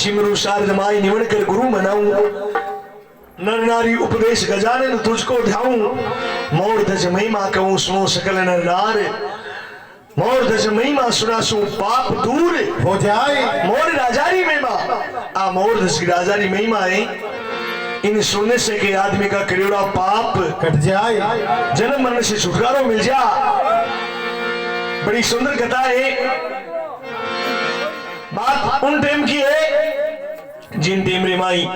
सिमरू शारद माई निवण कर गुरु बनाऊं, नर नारी उपदेश गजानन तुझको ध्याऊं, मोर धज महिमा कहूं सुनो सकल नर नार, मोर धज महिमा सुनासू पाप दूर हो जाए। मोर राजारी महिमा, आ मोर धज की राजारी महिमा है, इन सुनने से के आदमी का करोड़ा पाप कट जाए, जन्म मरण से छुटकारा मिल जा। बड़ी सुंदर कथा है। बात उन टाइम की है जिन टाइम रे माई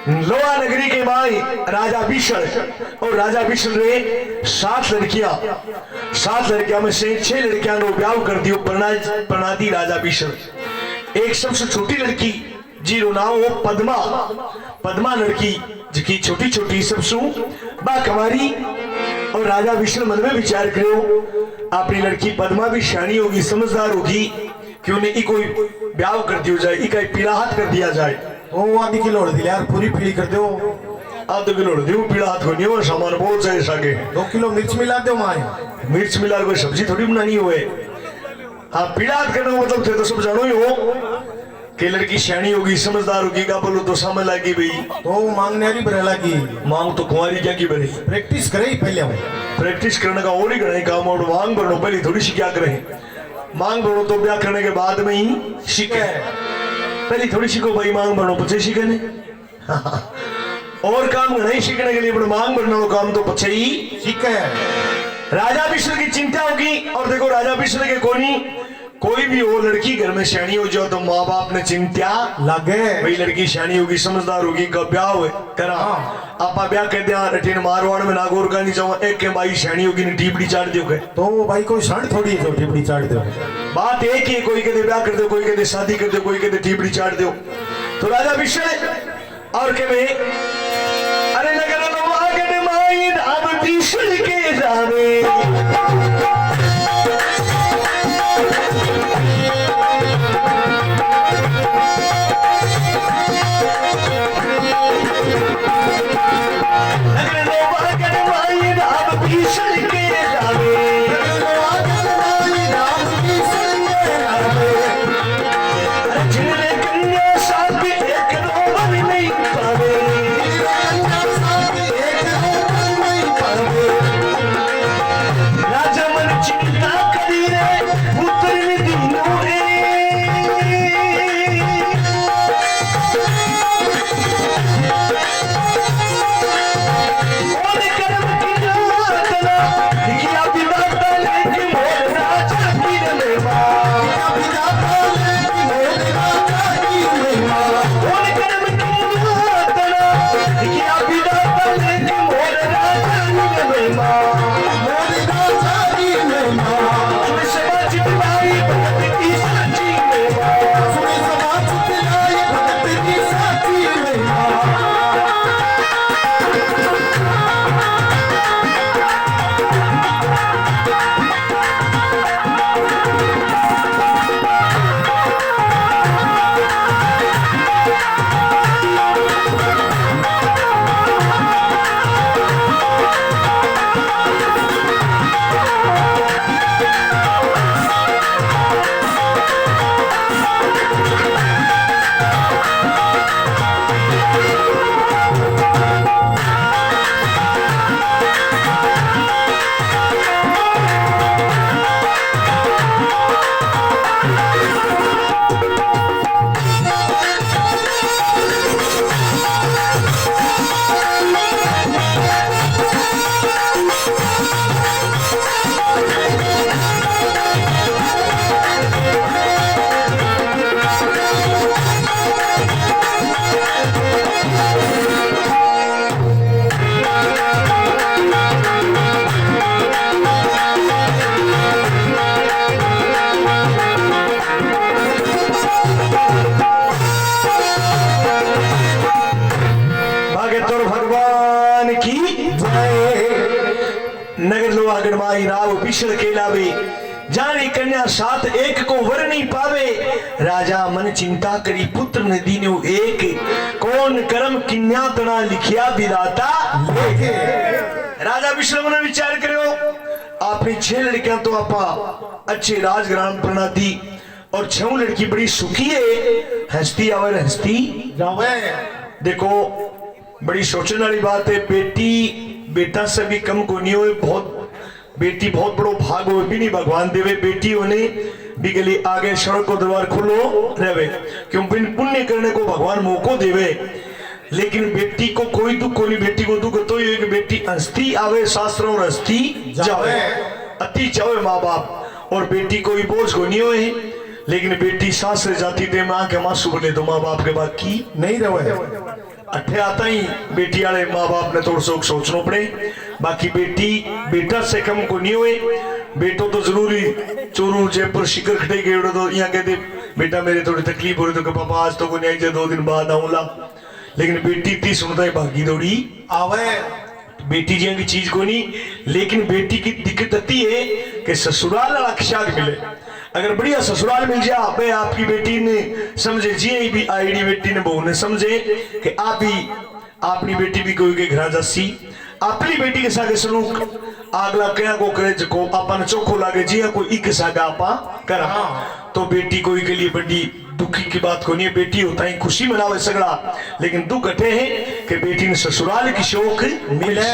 लोहा नगरी के माई राजा विशल, और राजा विशल रे 7 लड़कियां में से 6 लड़कियां ने ब्याह कर दियो प्रणादी राजा विशल। एक सबसे छोटी लड़की जीरो नाम हो पद्मा लड़की जिकी छोटी छोटी सबसू बा कमारी, और राजा विशल मन में विचार करो अपनी लड़की पद्मा भी शानी होगी, समझदार होगी, क्यों नहीं कोई ब्याह कर दियो जाए, इका पीला हाथ कर दिया जाए। ओ आधी किलो हल्दी यार पूरी पीली कर दो, आधो किलो हल्दी पीला हाथ को नहीं हो, सामान बहुत चाहिए सागे। 2 किलो मिर्च मिला दो माए, मिर्च मिला कोई सब्जी थोड़ी बनानी हुए। हाँ पीला हाथ करने का मतलब थे तो सब जानो ही हो कि लड़की शानी होगी, समझदार होगी, का बोलो तो समझ लागी भाई। तो मांगने वाली बरेला की मांग तो कुंवारी क्या की बनी, प्रैक्टिस करे ही पहले हम। प्रैक्टिस करने का और ही करने काम, और मांग भरनो पहले थोड़ी सी क्या करें, मांग भरो तो ब्याह करने के बाद में ही सीखे, पहले थोड़ी सीखो भाई, मांग भरनो पचे सीखे ने और काम नहीं सीखने के लिए मांग भरना काम तो पचे ही सीखे। राजा विश्व की चिंता होगी। और देखो राजा विश्व के कोई भी हो लड़की घर में शानी हो जाओ तो माँ बाप ने चिंता लगे भाई लड़की शानी होगी, समझदार होगी, कब ब्याह हुए करा आपा ब्याह कर दिया रटीन मारवाड़ में नागौर का नहीं जाओ एक के भाई शानी होगी ने टीपड़ी चाट दियो तो भाई कोई शर्ट थोड़ी है जो टीपड़ी चाट दो। बात एक ही, कोई कहते ब्याह कर दो, कोई कहते शादी कर दो, कोई कहते टीपड़ी चाट दो। तो राजा विश्व और के अरे नगर लोग माई अब विश्व के जावे माई राव विशल केलावे जाने कन्या साथ एक को वर नहीं पावे। राजा मन चिंता करी पुत्र ने दीनो एक, कौन कर्म किन्या तना लिखिया विधाता लेके। राजा विशल मन विचार करो अपनी 6 लड़कियां तो आपा अच्छे राजग्राम प्रणा दी, और छह लड़की बड़ी सुखी है, हंसती आवर हंसती जावे। देखो बड़ी सोचने वाली बात है, बेटी बेटा से भी कम को नहीं हो, बहुत बेटी बहुत बड़ो भाग हो भी नहीं भगवान देवे, बेटी होने भी गली आगे सड़क को दरबार खुलो रहे, क्यों बिन पुण्य करने को भगवान मौको देवे। लेकिन बेटी को कोई दुख को नहीं, बेटी को दुख तो ये कि बेटी हंसती आवे शास्त्रों और हंसती जावे, अति चावे माँ बाप, और बेटी कोई बोझ को नहीं होए। लेकिन बेटी शास्त्र जाती थे माँ के मासू बने तो माँ बाप के बाद की नहीं रहे। अठे आता ही बेटी वाले माँ बाप ने थोड़ा सोच सोचना पड़े, बाकी बेटी बेटा से कम को नहीं हुए। बेटो तो जरूरी चोरू जयपुर शिखर खटे गए तो यहाँ कहते बेटा मेरे थोड़ी तकलीफ हो रही तो पापा आज तो को नहीं आई, 2 दिन बाद आऊंगा। लेकिन बेटी इतनी सुनता है भागी दौड़ी आवे, बेटी जी की चीज को नहीं। लेकिन बेटी की दिक्कत आती है कि ससुराल अक्षाग मिले, अगर बढ़िया ससुराल मिल जाए भाई आपकी बेटी ने समझे जी भी आईडी बेटी ने बहू ने समझे कि आप भी अपनी बेटी भी कोई के घर जासी, अपनी बेटी के साथ सलूक आगला क्या को करे जो अपन चोखो लागे जी कोई एक सागा आपा करा, तो बेटी कोई के लिए बड़ी दुखी की बात को नहीं है। बेटी होता है खुशी मनावे सगड़ा, लेकिन दुख अठे है कि बेटी ने ससुराल की शौक मिले।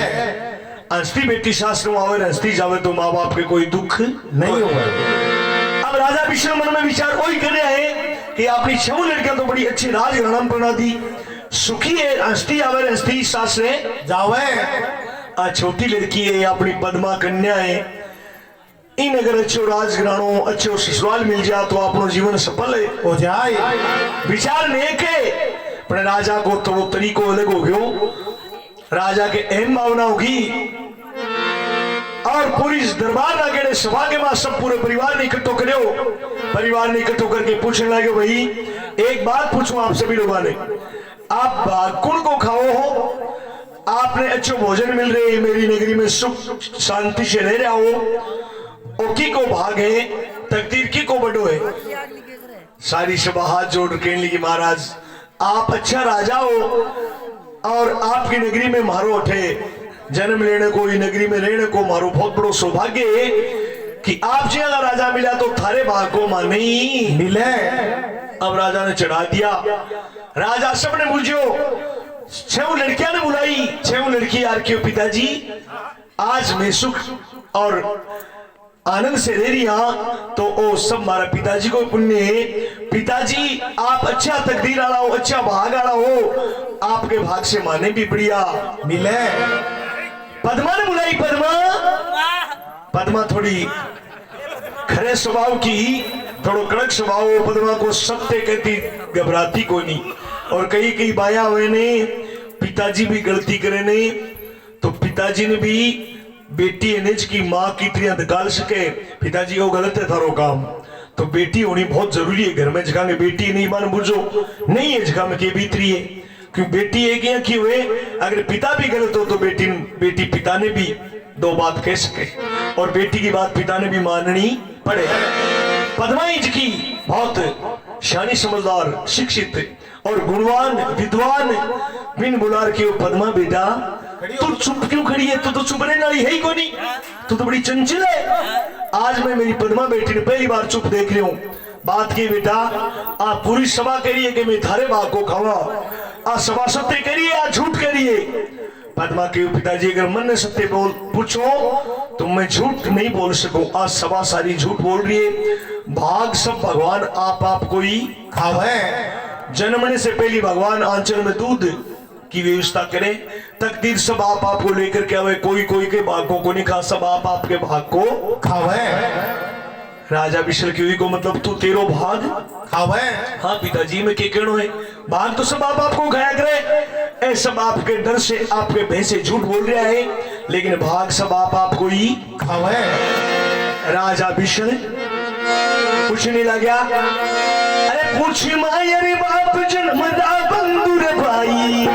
हंसती बेटी शास्त्र में आवे हंसती जावे तो माँ बाप के कोई दुख नहीं हुआ। अब राजा विष्णु मन में विचार वही कर रहे हैं कि अपनी 6 लड़कियां तो बड़ी अच्छी राजघराना बना दी, सुखी है, हंसती आवे हंसती सास है जावे। आ छोटी लड़की है अपनी पद्मा कन्या है, इन अगर अच्छो राजघरानो अच्छो ससुराल मिल जाए तो अपनो जीवन सफल है हो जाए। विचार नेक है, पर राजा को तो वो तरीको अलग हो गयो। राजा के अहम भावना होगी और पूरी दरबार ना सभा के बाद सब पूरे परिवार ने इकट्ठो करो, परिवार ने इकट्ठो करके पूछने लगे भाई एक बात पूछूं आप सभी लोगों ने, आप भागकुण को खाओ हो, आपने अच्छे भोजन मिल रहे है, मेरी नगरी में सुख शांति से रह रहा हो, ओ की को भाग है, तकदीर की को बड़ो है। सारी सभा हाथ जोड़ कहने लगी महाराज आप अच्छा राजा हो और आपकी नगरी में मारो उठे जन्म लेने को, ये नगरी में रहने को मारो बहुत बड़ो सौभाग्य है कि आप जी अगर राजा मिला तो थारे भाग को माने मिले। अब राजा ने चढ़ा दिया, राजा सबने बुझो 6 लड़कियां ने बुलाई, 6 लड़की यार क्यों पिताजी आज मैं सुख और आनंद से रह रही तो ओ सब हमारा पिताजी को पुण्य है। पिताजी आप अच्छा तकदीर आला हो, अच्छा भाग आला हो, आपके भाग से माने भी बढ़िया मिले। पद्मा ने बुलाई, पद्मा पद्मा थोड़ी खरे स्वभाव की, थोड़ा कड़क स्वभाव, पद्मा को सत्य कहती घबराती को नहीं। और कई बाया हुए ने पिताजी भी गलती करे ने तो पिताजी ने भी बेटी अनिज की माँ की तरह निकाल सके, पिताजी वो गलत है थारो काम, तो बेटी होनी बहुत जरूरी है घर में। जगह में बेटी नहीं मान बुझो नहीं है जगह में के भीतरी है, क्यों बेटी एक यहाँ की हुए, अगर पिता भी गलत हो तो बेटी पिता ने भी 2 बात कह सके और बेटी की बात पिता ने भी माननी पड़े। पद्मा जी की बहुत शानी समझदार शिक्षित और गुणवान विद्वान बिन बुलार के पद्मा बेटा तू चुप क्यों खड़ी है, तू तो चुप रहने वाली है ही कोनी, तू तो बड़ी चंचल है। आज मैं मेरी पद्मा बेटी ने पहली बार चुप देख रही हूँ। बात की बेटा आप पूरी सभा करिए कि मैं थारे बाग को खावा, आज सभा सत्य करिए आज झूठ करिए। पद्मा के पिताजी अगर मन ने सत्य बोल पूछो तो मैं झूठ नहीं बोल सकूं, आज सभा सारी झूठ बोल रही है। भाग सब भगवान आप को ही खावे, जन्मने से पहले भगवान आंचल में दूध की व्यवस्था करें, तकदीर सब आप को लेकर के आवे, कोई के भागों को नहीं खा, सब आपके भाग को खावे। राजा विशल की को मतलब तू तेरो भाग खावे। हाँ पिताजी में के कहनो है, भाग तो सब आपको खाया करे, ए सब आपके डर से आपके भैंसे झूठ बोल रहा है, लेकिन भाग सब आपको ही खावे। राजा विशल कुछ नहीं लग गया, अरे पूछ मायरे बाप जन्म दा बंधु रे भाई,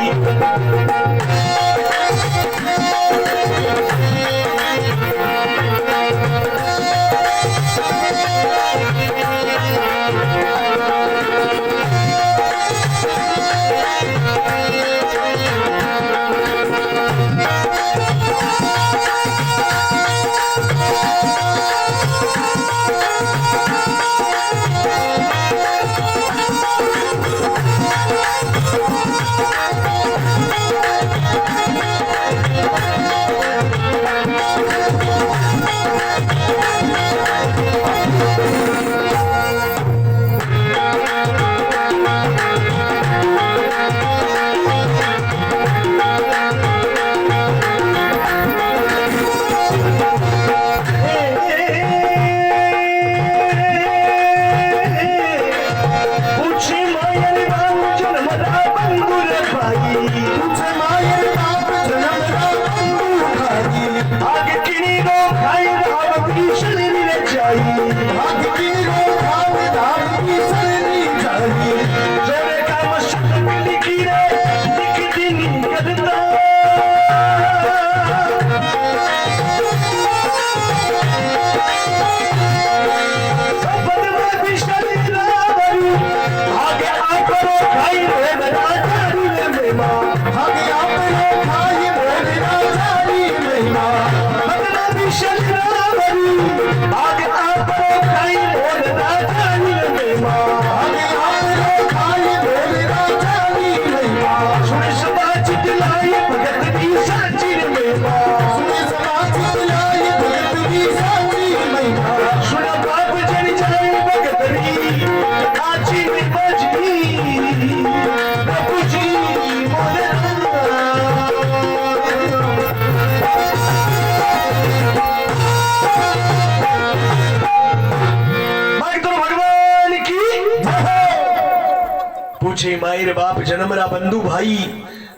पूछे मायर बाप जन्मरा बंधु भाई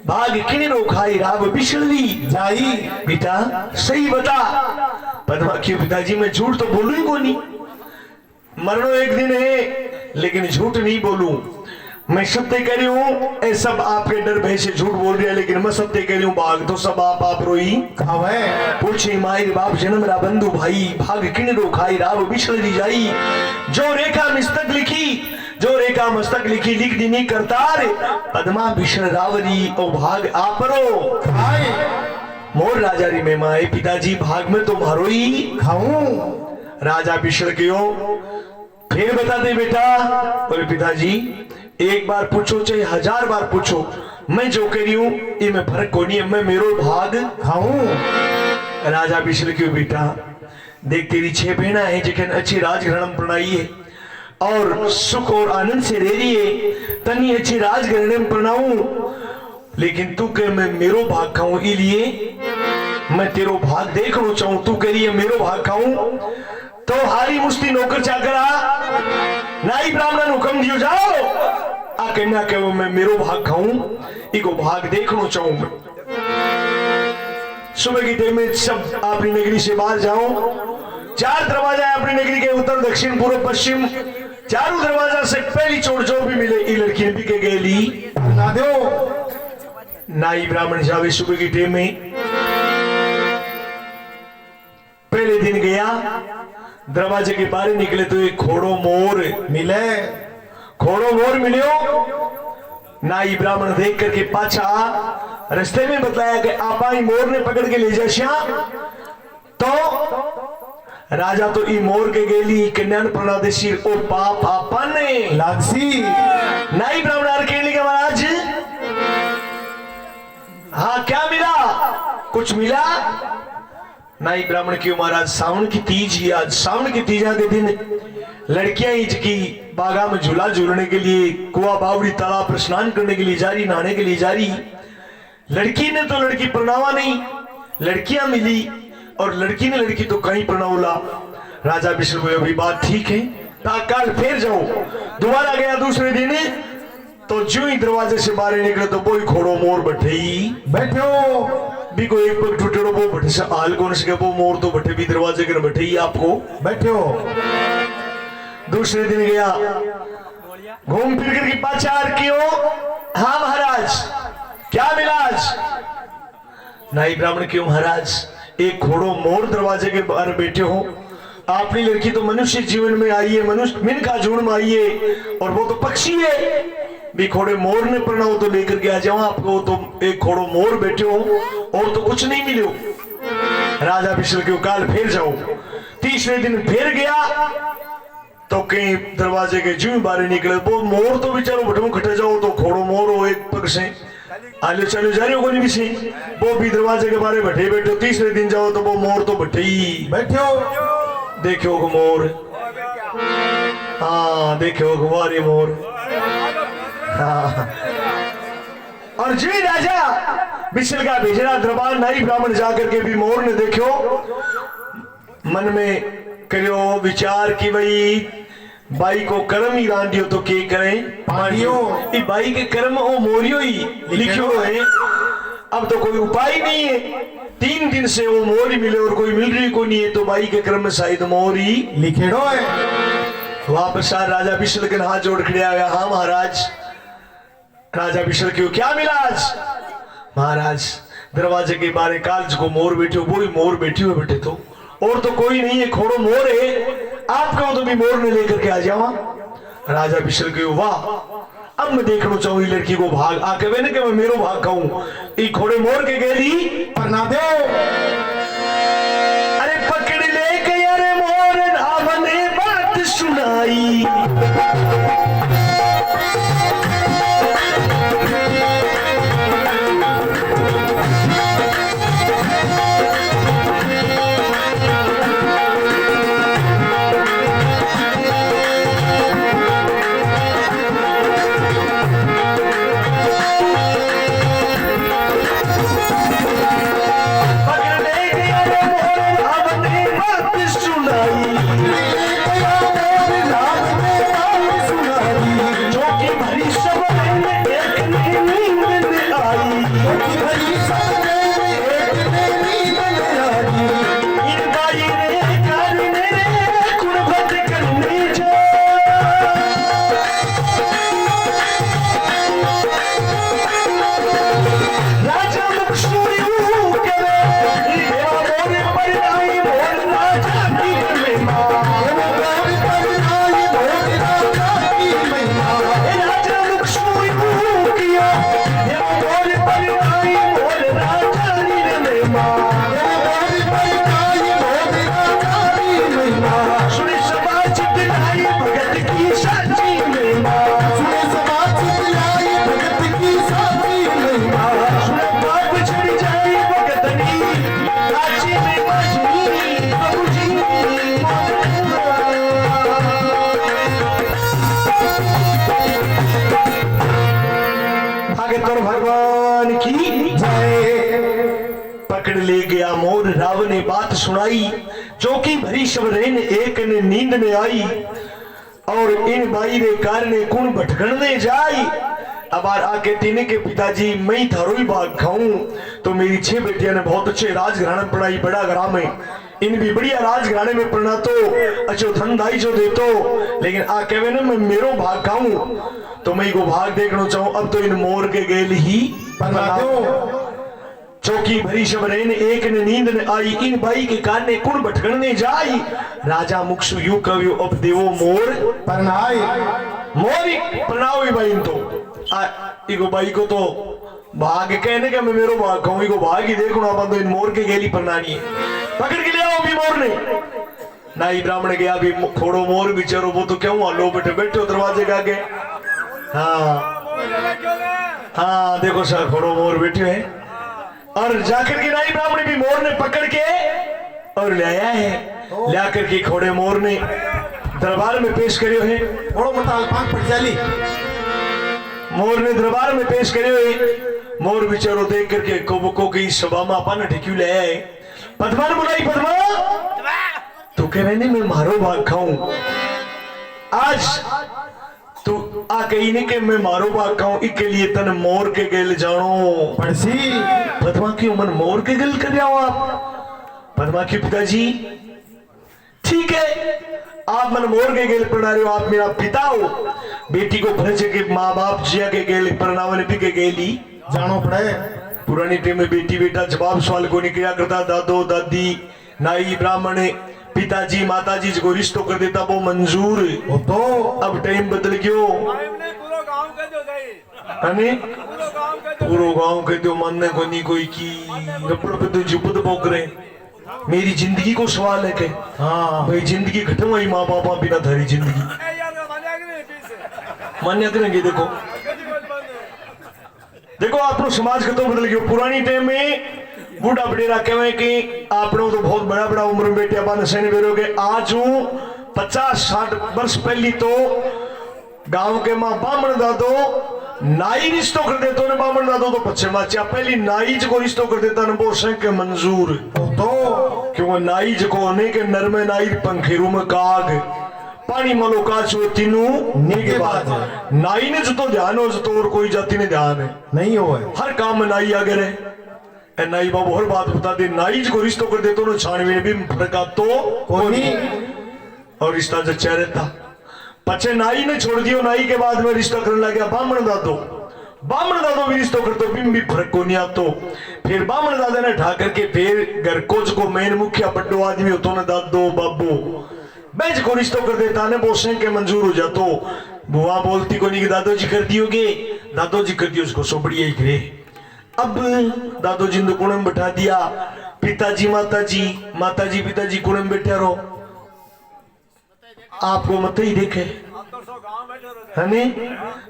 भाग किने रो खाई राव बिछड़ी जाई बेटा सही बता। पद्मा क्यों पिताजी मैं झूठ तो बोलू ही को नहीं, मरनो एक दिन है लेकिन झूठ नहीं बोलूं। मैं सत्य कह रही हूँ, ये सब आपके डर भय से झूठ बोल रहे हैं, लेकिन मैं सत्य कह रही हूँ भाग तो सब आप रोई खावे पूछे मायर बाप जन्म रा बंधु भाई भाग किन रो खाई राव बिछड़ी जाई। जो रेखा मस्तक लिखी, जो रेखा मस्तक लिखी लिख दी नहीं करतार पद्मा भीषण रावरी ओ भाग आपरो खाए मोर राजा री में माए पिताजी भाग में तो मारो ही खाऊं राजा भीषण क्यों फिर बता दे बेटा। बोले पिताजी एक बार पूछो चाहे 1000 बार पूछो, मैं जो कह रही हूं ये में फर्क को नहीं है, मैं मेरो भाग खाऊं। राजा भीषण क्यों बेटा देख तेरी 6 बहना है जिकन अच्छी राजघराना प्रणाई है और सुख और आनंद से रह रही है, तनी अच्छी राजघराने में प्रणाऊं, लेकिन तू कह मैं मेरो भाग खाऊं इसलिए मैं तेरो भाग देखना चाहूं। तू कह रही है मेरो भाग खाऊं तो हारी मुस्ती नौकर चाकरा नाई ब्राह्मण हुक्म दियो जाओ आ कहना कहो मैं मेरो भाग खाऊं, इको भाग देखना चाहूं। सुबह की टाइम में सब अपनी नगरी से बाहर जाओ, 4 दरवाजा है अपनी नगरी के, उत्तर दक्षिण पूर्व पश्चिम, चारों दरवाजा से पहली चोट जो भी मिले ये लड़की ने भी के गेली ना दो नाई ब्राह्मण जावे। सुबह की टाइम में पहले दिन गया, दरवाजे के बाहर निकले तो एक घोड़ो मोर मिले, घोड़ो मोर मिलियो। नाई ब्राह्मण देख करके पाछा रास्ते में बताया कि आपा ही मोर ने पकड़ के ले जा श्याम। तो राजा तो ई मोर के गेली कन्यान प्रणादेशी ओ पाप आपा ने लागसी नाई ब्राह्मण आर कहने के महाराज हाँ क्या मिला, कुछ मिला। नाई ब्राह्मण क्यों महाराज सावन की तीज ही, आज सावन की तीजा के दिन लड़कियां ईज की बागा में झूला झूलने के लिए कुआ बावड़ी तालाब पर स्नान करने के लिए जा रही, नहाने के लिए जा रही। लड़की ने तो लड़की प्रणावा नहीं, लड़कियां मिली और लड़की ने लड़की तो कहीं प्रणावला। राजा विष्णु बोले अभी बात ठीक है ताकाल फिर जाओ। दोबारा गया दूसरे दिन तो जो ही दरवाजे से बाहर निकले तो कोई घोड़ो मोर बैठो भी कोई एक पग टूटे वो बैठे से हाल कौन से वो मोर तो बैठे भी दरवाजे के बैठे ही आपको बैठो। दूसरे दिन गया घूम फिर कर की पाचार क्यों, हाँ महाराज क्या मिला आज। नाई ब्राह्मण क्यों महाराज एक घोड़ो मोर दरवाजे के बाहर बैठे हो, आपकी लड़की तो मनुष्य जीवन में आई है, मनुष्य मिन का झुंड में आई है और वो तो पक्षी है भी घोड़े मोर ने प्रणाव तो लेकर के आ जाओ आपको, तो एक घोड़ो मोर बैठे हो और तो कुछ नहीं मिलो। राजा विष्णु क्यों काल फिर जाओ। तीसरे दिन फिर गया तो कहीं दरवाजे के जू बारे निकले वो मोर तो बेचारो बटमो खटे जाओ तो घोड़ो मोर हो एक पग से आलो चलो जा रही हो कोई भी वो भी दरवाजे के बारे बैठे बैठो। तीसरे दिन जाओ तो वो मोर तो बैठे ही बैठो। देखो को मोर, हाँ देखो गुवारे मोर, हाँ। और जी राजा बिछल का भेजना दरबार नाई ब्राह्मण जाकर के भी मोर ने देखो, मन में करो विचार कि भाई बाई को कर्म ही रांधियो तो के करें पानियो, बाई के कर्म ओ मोरियो ही लिखियो है। अब तो कोई उपाय नहीं है, 3 दिन से वो मोर ही मिले और कोई मिल रही को नहीं है, तो बाई के कर्म में शायद मोर ही लिखेड़ो है। वापस आ राजा विष्णु के हाथ जोड़ खड़े आ गया, हाँ महाराज। राजा विष्णु क्यों क्या मिला आज महाराज। दरवाजे के बारे काल को मोर बैठे हो, वो ही मोर बैठी हुए बैठे तो और तो कोई नहीं है, घोड़ो मोर है, आप कहो तो भी मोर ने लेकर के आ जावा। राजा विष्णु क्यों वाह अब मैं देखना चाहूँ लड़की को भाग आके मैंने कि मैं मेरो भाग खाऊं, ये घोड़े मोर के गेली पर ना दो। अरे पकड़ ले के अरे मोर रावण ने बात सुनाई, काची में मजबूरी बाबूजी आगे तो भगवान की जय। पकड़ ले गया मोर राव ने बात सुनाई, चौकी भरी शबरेन एक ने नींद में आई, और इन बाई रे कार ने कुण भटकने जाई। अब आके तीने के पिताजी मैं थारो ही बाग खाऊं, तो मेरी 6 बेटियां ने बहुत अच्छे राजघराने में पढ़ाई, बड़ा घरा में इन भी बढ़िया राजघराने में पढ़ना तो अच्छो धंधाई जो दे तो, लेकिन आ कहे ना मैं मेरो भाग खाऊं, तो मैं को भाग देखना चाहूं। अब तो इन मोर के गेल ही बना दो। चौकी भरी शबरेन एक ने नींद न आई, इन बाई के कान ने कुण भटकने जाई। राजा मुक्षु यू कव्यो अब देवो मोर परनाई मोरी प्रणावी बाई तो इको बाई को तो भाग कहने का मैं मेरो भाग खाऊं, इको भाग ही देखो अपन तो इन मोर के गेली प्रणानी है। पकड़ के ले आओ भी मोर ने। नाई ब्राह्मण गया भी थोड़ो मोर बिचारो, वो तो क्यों लो बेटे बैठो दरवाजे के आगे। हाँ देखो सर थोड़ो मोर बैठे है, और जाकर के नाई ब्राह्मण भी मोर ने पकड़ के और ले आया है। ले आकर के खोड़े मोर ने दरबार में पेश करियो है। थोड़ो मताल पांच पड़ जाली मोर ने दरबार में पेश करियो है। मोर बिचारो देख करके कोबको की सभा में अपन ढिक्यू ले आए। पद्मा ने बुलाई, पद्मा तू कह रहे मैं मारो भाग खाऊं, आज तू आ कही नहीं कि मैं मारो भाग खाऊं, इसके लिए तन मोर के गेल जानो पड़सी। पद्मा क्यों मन मोर के गेल कर जाओ आप? पद्मा के पिताजी ठीक है, आप मन मोर के गेल पढ़ा रहे हो, आप मेरा पिता हो। बेटी को भरज के माँ बाप जिया के गेल परनावल भी के गेली जानो पड़े। पुरानी टाइम में बेटी बेटा जवाब सवाल को नहीं किया करता, दादो दादी नाई ब्राह्मण पिताजी माताजी को रिश्तो कर देता वो मंजूर। वो तो अब टाइम बदल गयो, पूरो गांव के दो मानने को नहीं कोई की रपड़ पे तो जुबद बोक रहे। मेरी जिंदगी को सवाल है के हाँ भाई जिंदगी खत्म हुई, माँ बाप बिना थारी जिंदगी मान्य करेंगे। देखो देखो आपनो समाज कतो बदल गयो। पुरानी टाइम में बूढ़ा बडेरा कहे कि आपनो तो बहुत बड़ा बड़ा उम्र में बेटे अपन सैन बेरोगे। आज हूं 50-60 वर्ष पहली तो गांव के मां बामण दादो नाई रिश्तो कर देते ने, बामण दादो तो पच्छे माचा पहली नाई जो रिश्तो कर देता ने वो संग के मंजूर। वो तो क्यों नाई जो होने के नरमे नाई पंखेरू में काग पानी मलो काचो तीनू नीके बाद नाई ने जो तो ध्यान हो जो और कोई जाति ने ध्यान है नहीं हो हर काम में नाई आगे रहे। नाई बाबू हर बात बता दे, नाई को रिश्तो कर दे तो छानवी भी फर्क तो कोई नहीं, और रिश्ता जच्चा रहता। पचे नाई ने छोड़ दियो, नाई के बाद में रिश्ता करने लगा बामण दादो। बामण दादो भी रिश्तो करते भी फर्क को नहीं आतो। फिर बामण दादा ने ढा करके फिर घर कोच को मेन मुखिया बड्डो आदमी हो तो ने दादो बाबू बेच को रिश्तो कर देता ने वो के मंजूर हो जातो। बुआ बोलती को नहीं कि दादो जी कर दियोगे, दादो जी कर दियो उसको सोपड़ी ही करे। अब दादो जी ने कुणम बैठा दिया, पिताजी माताजी पिताजी कुणम बैठा रहो, आपको मत ही देखे है नहीं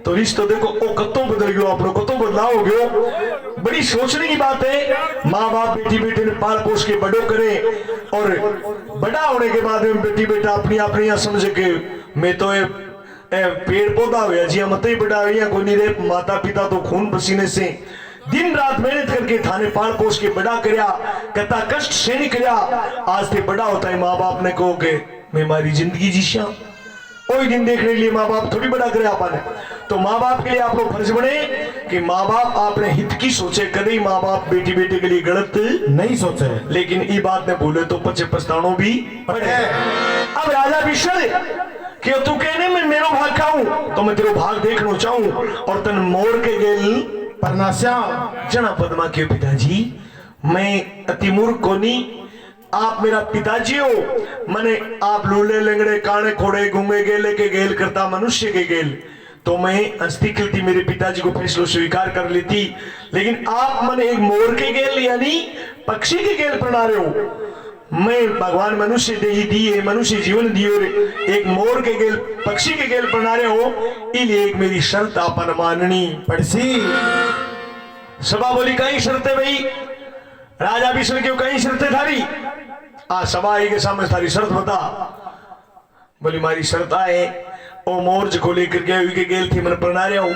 तो रिश्तो देखो ओ कतो बदल गयो, आपको कतो बदलाव हो गयो। बड़ी सोचने की बात है। माँ बाप बेटी बेटे ने पाल पोस के बड़ो करे और बड़ा होने के बाद में बेटी बेटा अपनी अपनी यहाँ समझे के मैं तो पेड़ पौधा हुआ जी मत ही बड़ा हुआ कोई नहीं रे। माता पिता तो खून पसीने से दिन रात मेहनत करके थाने पाल पोस के बड़ा करया, कता कष्ट से नहीं करया। आज से बड़ा होता है माँ बाप ने कहो के मैं हमारी जिंदगी जीशा, कोई दिन देखने के लिए माँ बाप थोड़ी बड़ा करे आपने। तो माँ बाप के लिए आपको फर्ज बने कि माँ बाप आपने हित की सोचे, कभी माँ बाप बेटी बेटे के लिए गलत नहीं सोचे, लेकिन ये बात ने बोले तो पचे पछतानो भी पड़े। अब राजा विषय कि तू कहने में मेरो भाग खाऊं तो मैं तेरो भाग देखना चाहूं और तन मोर के गेल परनाश्या जना पद्मा के पिताजी मैं अति मूर्ख को नहीं, आप मेरा पिताजी हो। मैंने आप लूले लंगड़े काने खोड़े घूमे गेले के गेल करता मनुष्य के गेल तो मैं हंसती खिलती मेरे पिताजी को फैसलो स्वीकार कर लेती, लेकिन आप मैंने एक मोर के गेल यानी पक्षी के गेल बना रहे हो। मैं भगवान मनुष्य दे ही दिए, मनुष्य जीवन दिए, एक मोर के गेल पक्षी के गेल बना रहे हो, इसलिए एक मेरी शर्त आपन माननी पड़सी। सभा बोली कई शर्त है भाई। राजा विष्णु क्यों कई शर्तें थारी आ सवाई के सामने थारी शर्त बता। बोली मारी शर्त आए ओ मोर्ज को लेकर के गेल थी मन बना रहा हूं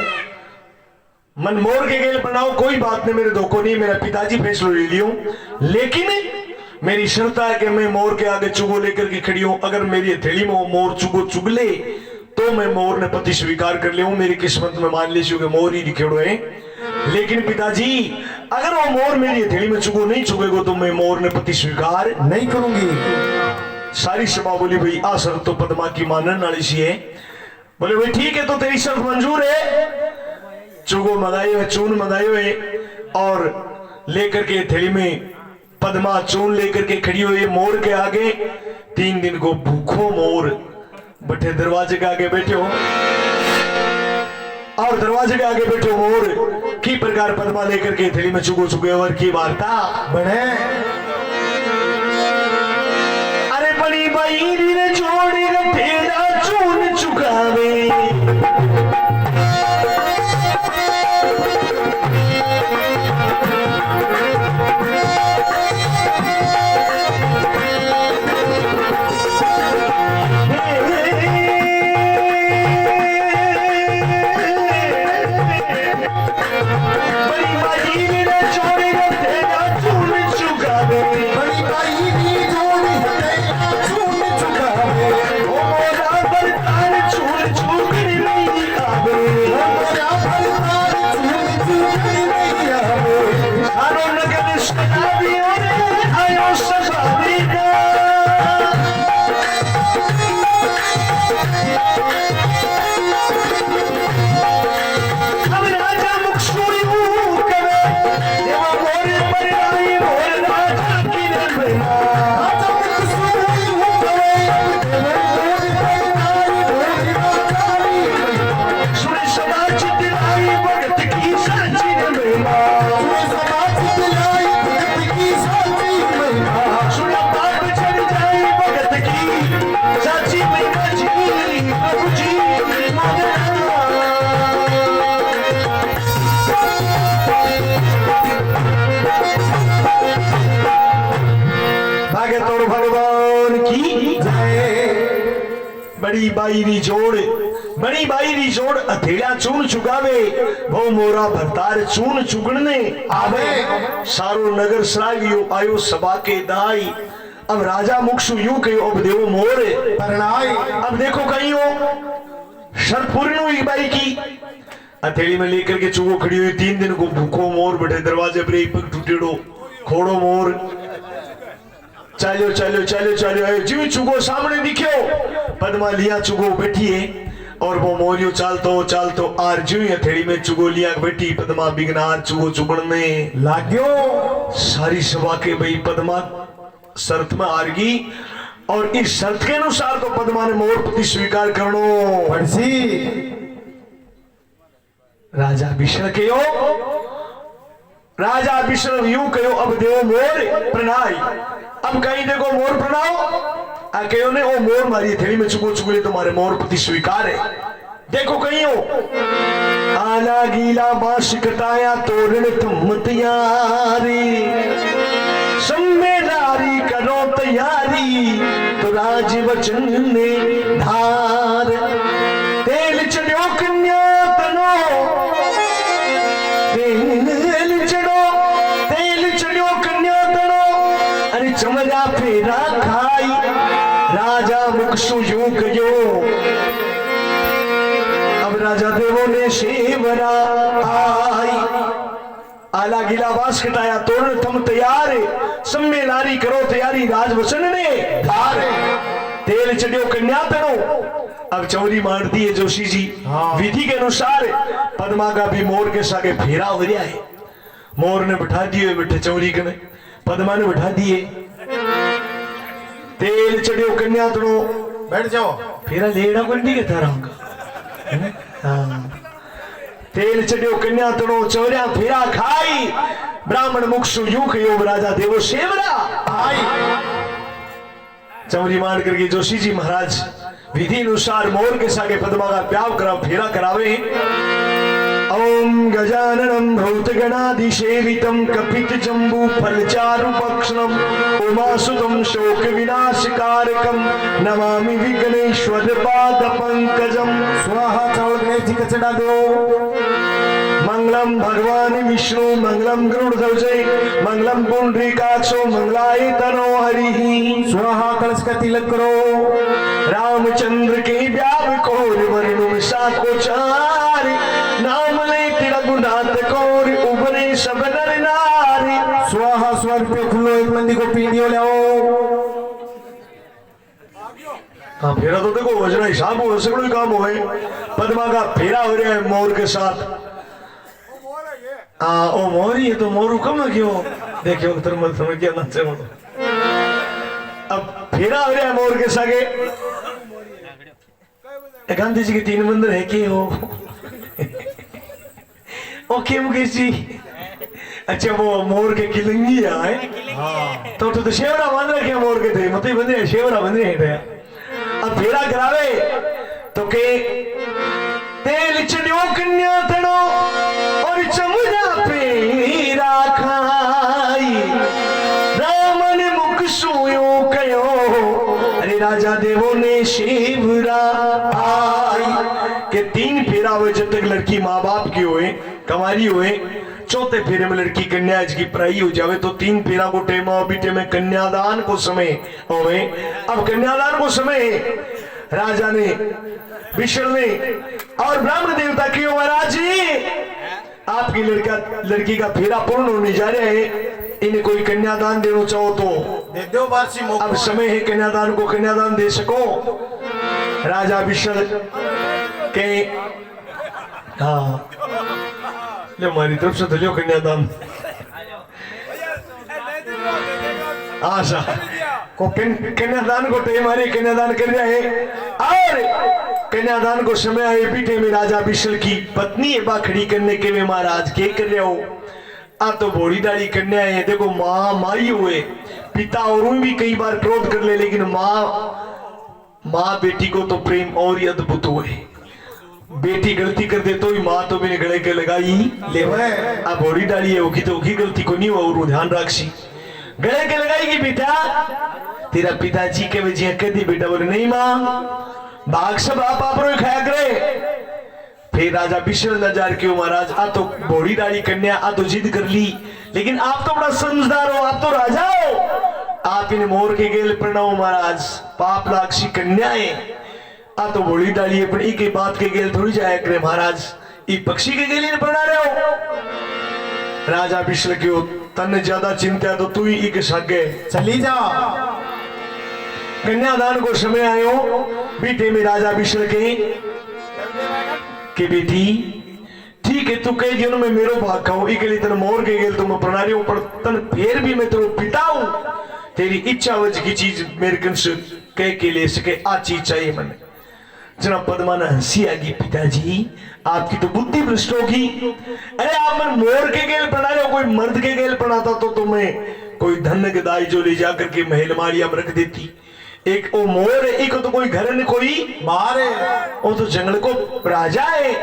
मन मोर के गेल बनाओ कोई बात नहीं मेरे धोखो नहीं मेरा पिताजी फैसलो ले लियो लेकिन मेरी शर्त है कि मैं मोर के आगे चुगो लेकर के खड़ी हूं अगर मेरी हथेली में वो मोर चुगो चुगले तो मैं मोर ने पति स्वीकार कर लिया मेरी किस्मत में मान लीजिए कि मोर ही लिखेड़ो है लेकिन पिताजी अगर वो मोर मेरी हथेली में चुगो नहीं चुगेगो तो मैं मोर ने पति स्वीकार नहीं करूंगी। सारी सभा बोली भाई आ शर्त तो पद्मा की मानने वाली सी है। बोले भाई ठीक है तो तेरी शर्त मंजूर है। चुगो मंगाए हुए चून मंगाए हुए और लेकर के थैली में पद्मा चून लेकर के खड़ी हुई मोर के आगे 3 दिन को भूखो मोर बटे दरवाजे के आगे बैठे हो और दरवाजे के आगे बैठे मोर की प्रकार पद्मा लेकर के थैली में चुगो चुगे और की वार्ता बड़े अरे बड़ी बाई ने छोड़ी रे तेरा चून चुकावे बड़ी बाई री जोड़ अथेड़ा चून चुगावे वो मोरा भरतार चून चुगने आवे सारो नगर सरागियो आयो सभा के दाई अब राजा मुक्षु यूं के अब देवो मोर परनाई अब देखो कहीं हो शर्त पूरी हुई बाई की अथेड़ी में लेकर के चुगो खड़ी हुई 3 दिन को भूखो मोर बैठे दरवाजे पर एक पग टूटेड़ो खोड़ो मोर चलो चलो चलो चलो जीव चुगो सामने दिखो पद्मा लिया चुगो बैठी है और वो मोरियो चालतो आर जीव हथेड़ी में चुगो लिया बैठी पद्मा बिगनार चुगो चुगड़ने लाग्यो सारी सभा के भाई पद्मा शर्त में हार गई और इस शर्त के अनुसार तो पद्मा ने मोर पति स्वीकार करनो पड़सी राजा विष्णु के राजा विष्णु यूं कहो अब देव मोर प्रणाय अब कहीं देखो मोर प्रणाओ कहो ने ओ मोर मारी थैली में चुगो चुगले तुम्हारे मोर पति स्वीकार है। देखो कहीं हो आला गीला बांस कटाया तोरण तुम तैयारी सम्मेदारी करो तैयारी तो राज वचन ने धार तेल चढ़ो कन्या तनो तेल चढ़ो कन्या तनो अरे चमरा फेरा खाई राजा मुक्षु यूं कयो अब राजा देवो ने शेवरा आई आला गिला बांस कटाया तोरण थम तैयार सम्मेलारी करो तैयारी राजवचन ने धार तेल चढ़ो कन्या तनो अब चौरी मार दी है जोशी जी विधि के अनुसार पद्मा का भी मोर के सागे फेरा हो गया है। मोर ने बिठा दिए बैठे चौरी कने पद्मा ने बिठा दिए तेल चढ़ो कन्या तनो बैठ जाओ फेरा लेड़ा बंडी के थारा होगा तेल चढ़ो कन्या तनो चौरिया फेरा खाई ब्राह्मण मुक्षु यूं कहो राजा देवो सेवरा आई चौरी मार करके जोशी जी महाराज विधि अनुसार मोर के सागे पद्मा का ब्याह करा फेरा करावे ओम गजाननं भूतगणाधिसेवितं कपितजम्बूफलचारुभक्षणं उमासुतं शोकविनाशकारकं नमामि विघ्नेश्वरपादपङ्कजं स्वाहा चावल गणेश जी का चढ़ा दो। मंगलम भगवान विष्णु मंगलम गरुड़ध्वजे मंगलम पुंडरीकाक्षो मंगलाय तनो हरिः स्वाहा कलश का तिलक करो। रामचंद्र के व्याप कोर वर्णुम साको चार नाम ले रघुनाथ कौर उबरे सब नर नारी। स्वाहा स्वर पे खुलो एक मंदी को पीढ़ियों ले आओ। हाँ फेरा तो देखो वजना हिसाब हो सकता ही काम होए। पद्मा का फेरा हो रहा है मोर के साथ। हाँ ओ मोर ही है तो मोरू कम है क्यों देखियो उधर मत समझ क्या नाचे मत। अब फेरा हो रहा है मोर के सागे। गांधी जी के 3 मंदिर है कि हो ओके मुकेश जी। अच्छा वो मोर के किलंगी है तो शेवरा बन रखे मोर के थे मतलब बन रहे शेवरा बन रहे हैं। अब फेरा करावे तो के तेल चढ़ियो कन्या तड़ो और चमुना पे राखाई रामन मुख सोयो कयो अरे राजा देवो ने शेवरा आई के 3 फेरा हुए जब तक लड़की माँ बाप की हुए कमारी हुए चौथे फेरे में लड़की कन्या की पढ़ाई हो जावे तो 3 फेरा को टेम बीटे में कन्यादान को समय होवे। अब कन्यादान को समय राजा ने विष्णु ने और ब्राह्मण देवता की महाराज जी आपकी लड़की का फेरा पूर्ण होने जा रहा है इन्हें कोई कन्यादान देना चाहो तो दे दो बारसी मौका। अब समय है कन्यादान को कन्यादान दे सको। राजा विष्णु के हाँ ले हमारी तरफ से तो लियो कन्यादान आशा को कन्यादान को हमारे कन्यादान कर रहा है और कन्यादान को समय आए पीठे में राजा विष्णु की पत्नी है बा खड़ी करने के लिए महाराज के कर रहे हो आ तो बड़ी दाढ़ी कन्या है देखो माँ माई हुए पिता और भी कई बार क्रोध कर ले लेकिन माँ बेटी को तो प्रेम और ही अद्भुत हुए। बेटी गलती कर दे तो ही माँ तो मैंने गले के लगाई ले अब बड़ी डाली है होगी तो गलती को नहीं हुआ और ध्यान रखी गले के लगाएगी बेटा तेरा पिताजी के वजह कर दी बेटा बोले नहीं माँ भाग सब आप खाया करे। फिर राजा विष्णु नजार क्यों महाराज आ तो बड़ी डाली कन्या आ तो जिद कर ली लेकिन आप तो बड़ा समझदार हो आप तो राजा हो आप इन मोर के गेल प्रणव महाराज पाप लाक्षी कन्या है आ तो बड़ी डाली है एक ही बात के गेल थोड़ी जाया करे महाराज ये पक्षी के गेल बना रहे हो। राजा विष्णु क्यों तन ज्यादा चिंता तो तू ही के सागे चली जा। कन्यादान को समय आयो बेटे में राजा विष्णु के बेटी ठीक है तू कई दिनों में मेरो भाग खाऊं एक लिए तन मोर के गेल तुम प्रणाली रही हूं पर तन फिर भी मैं तेरे पिता हूं तेरी इच्छा वज की चीज मेरे कन से कह के ले सके आ चीज चाहिए मन। जना पद्मा ने हंसी आगी पिताजी आपकी तो बुद्धि भ्रष्ट होगी। अरे आप मन मोर के गेल बना रहे हो कोई मर्द के गेल बनाता तो तुम्हें कोई धन गदाई जो ले जाकर के महल मारिया में रख देती। एक वो मोर है एक तो कोई घर ने कोई मारे वो तो जंगल को राजा है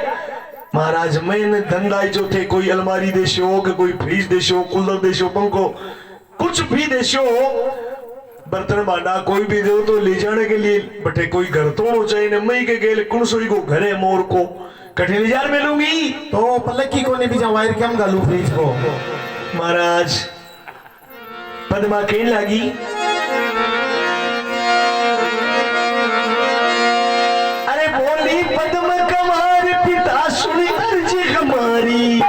महाराज। मैंने धंधाई जो थे कोई अलमारी देश हो कोई फ्रीज देश हो कूलर देश हो पंखो कुछ भी देश हो बर्तन भांडा कोई भी दो तो ले जाने के लिए बटे कोई घर तो चाहिए मई के गेल कुणसोई को घरे मोर को कठे ले जार मिलूंगी तो पलकी को नहीं भी वायर के हम गालू फ्रीज को। महाराज पद्मा कहने लगी अरे बोली पद्मा कमार पिता सुनी अर्जी हमारी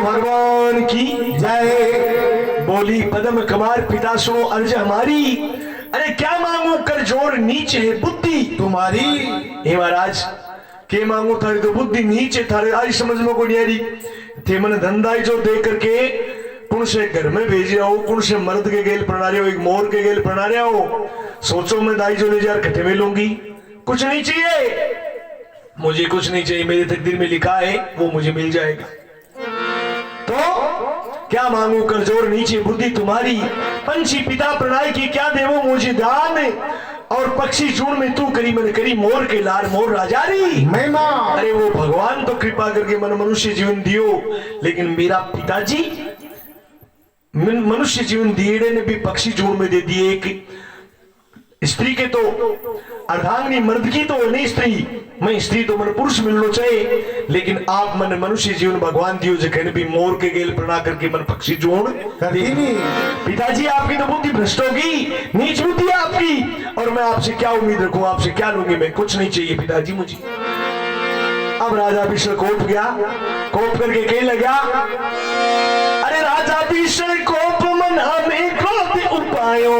भगवान की जय। बोली पद्म कुमार पिता सुनो अर्ज हमारी। अरे क्या मांगू कर जोर नीचे है बुद्धि तुम्हारी। हे महाराज के मांगू थारी तो बुद्धि नीचे थारे आई समझ में को नहीं आ रही थे मन धंधा जो दे करके कौन से घर में भेज रहा हो कौन से मर्द के गेल बना रहे हो एक मोर के गेल बना रहे हो। सोचो मैं दाई जो ले जा कट्ठे में लूंगी कुछ नहीं चाहिए मुझे कुछ नहीं चाहिए मेरे तकदीर में लिखा है वो मुझे मिल जाएगा। तो क्या मांगू कर जोर नीचे बुद्धि तुम्हारी। पंछी पिता प्रणय की क्या देवो मुझे दान और पक्षी जून में तू करी मन करी मोर के लार मोर राजारी। महिमा। अरे वो भगवान तो कृपा करके मन मनुष्य जीवन दियो लेकिन मेरा पिताजी मनुष्य जीवन दिए ने भी पक्षी जून में दे दिए। एक स्त्री के तो अर्धांगिनी मर्द की तो नहीं स्त्री मैं स्त्री तो मन पुरुष मिलना चाहिए लेकिन आप मन मनुष्य जीवन भगवान दियो जो कहने भी मोर के गेल प्रणा करके मन पक्षी जोड़ पिताजी आपकी तो बुद्धि भ्रष्ट होगी नीच बुद्धि है आपकी और मैं आपसे क्या उम्मीद रखूं आपसे क्या लूंगी मैं कुछ नहीं चाहिए पिताजी मुझे। अब राजा भीषण कोप गया कोप करके कहने लगा अरे राजा भीषण कोप मना में क्रोध उपायो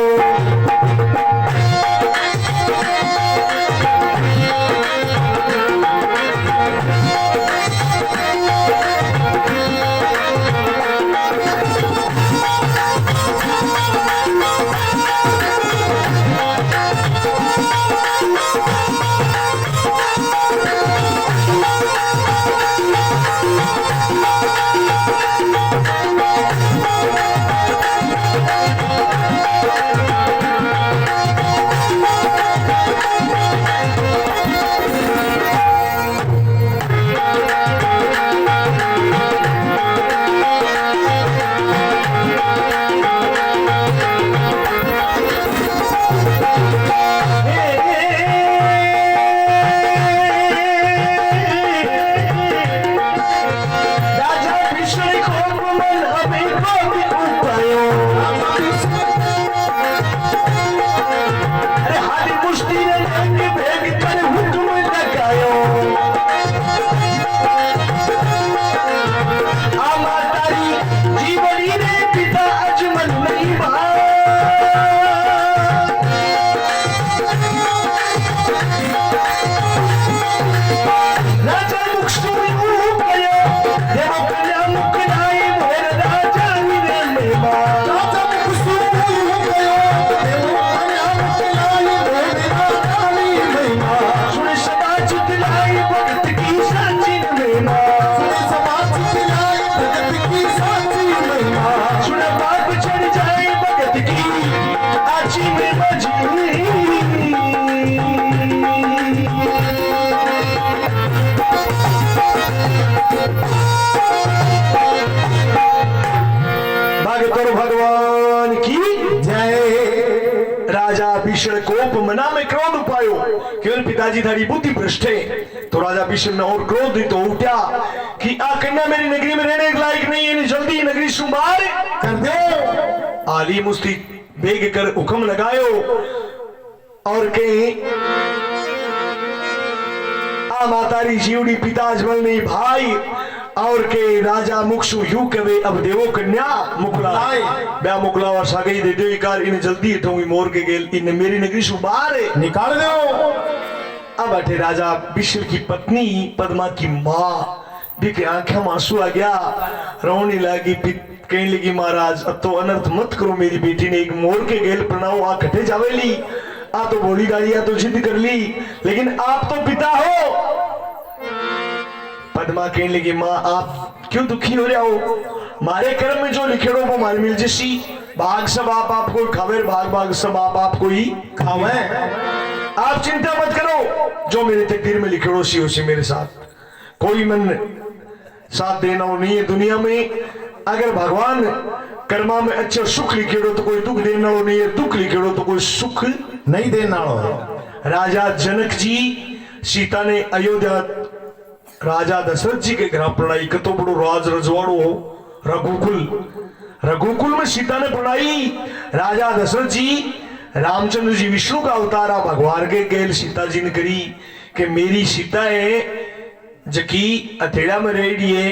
भगवान की जय। राजा भीषण कोप मना में क्रोध उपायो केवल पिताजी थारी बुद्धि भ्रष्ट है तो राजा भीषण ने और क्रोध तो उठा कि आ कन्या मेरी नगरी में रहने के लायक नहीं है जल्दी नगरी सुमार कर दो। आली मुस्ती बेग कर हुक्म लगायो और कहीं आ मातारी जीवड़ी पिता अजमल नहीं भाई और के राजा मुक्षु यू कवे अब देवो कन्या मुकला ब्या मुकला और सागई दे दो कार इन जल्दी हटूंगी मोर के गेल इन मेरी नगरी से बाहर निकाल दो। अब अठे राजा विश्व की पत्नी पद्मा की माँ भी के आंखों में आंसू आ गया रोने लगी कहने लगी महाराज अब तो अनर्थ मत करो मेरी बेटी ने एक मोर के गेल प्रणाव आ कटे जावेली आ तो बोली गाड़िया तो जिद कर ली लेकिन आप तो पिता हो। पद्मा कहने लगी माँ आप क्यों दुखी हो रहे हो मारे कर्म में जो लिखे वो मार मिल जैसी भाग सब आपको खावे भाग भाग सब आपको ही खावे आप चिंता मत करो जो मेरे तकदीर में लिखे उसी उसी मेरे साथ कोई मन साथ देना हो नहीं है दुनिया में। अगर भगवान कर्मा में अच्छा सुख लिखे तो कोई दुख देना हो नहीं है दुख लिखे तो कोई सुख नहीं देना हो। राजा जनक जी सीता ने अयोध्या राजा दशरथ जी के घर पढ़ाई कतो बड़ो राज रजवाड़ो हो रघुकुल में सीता ने पढ़ाई। राजा दशरथ जी रामचंद्र जी विष्णु का अवतारा भगवान के गेल सीता जी ने करी कि मेरी सीता है जकी अथेड़ा में रह रही है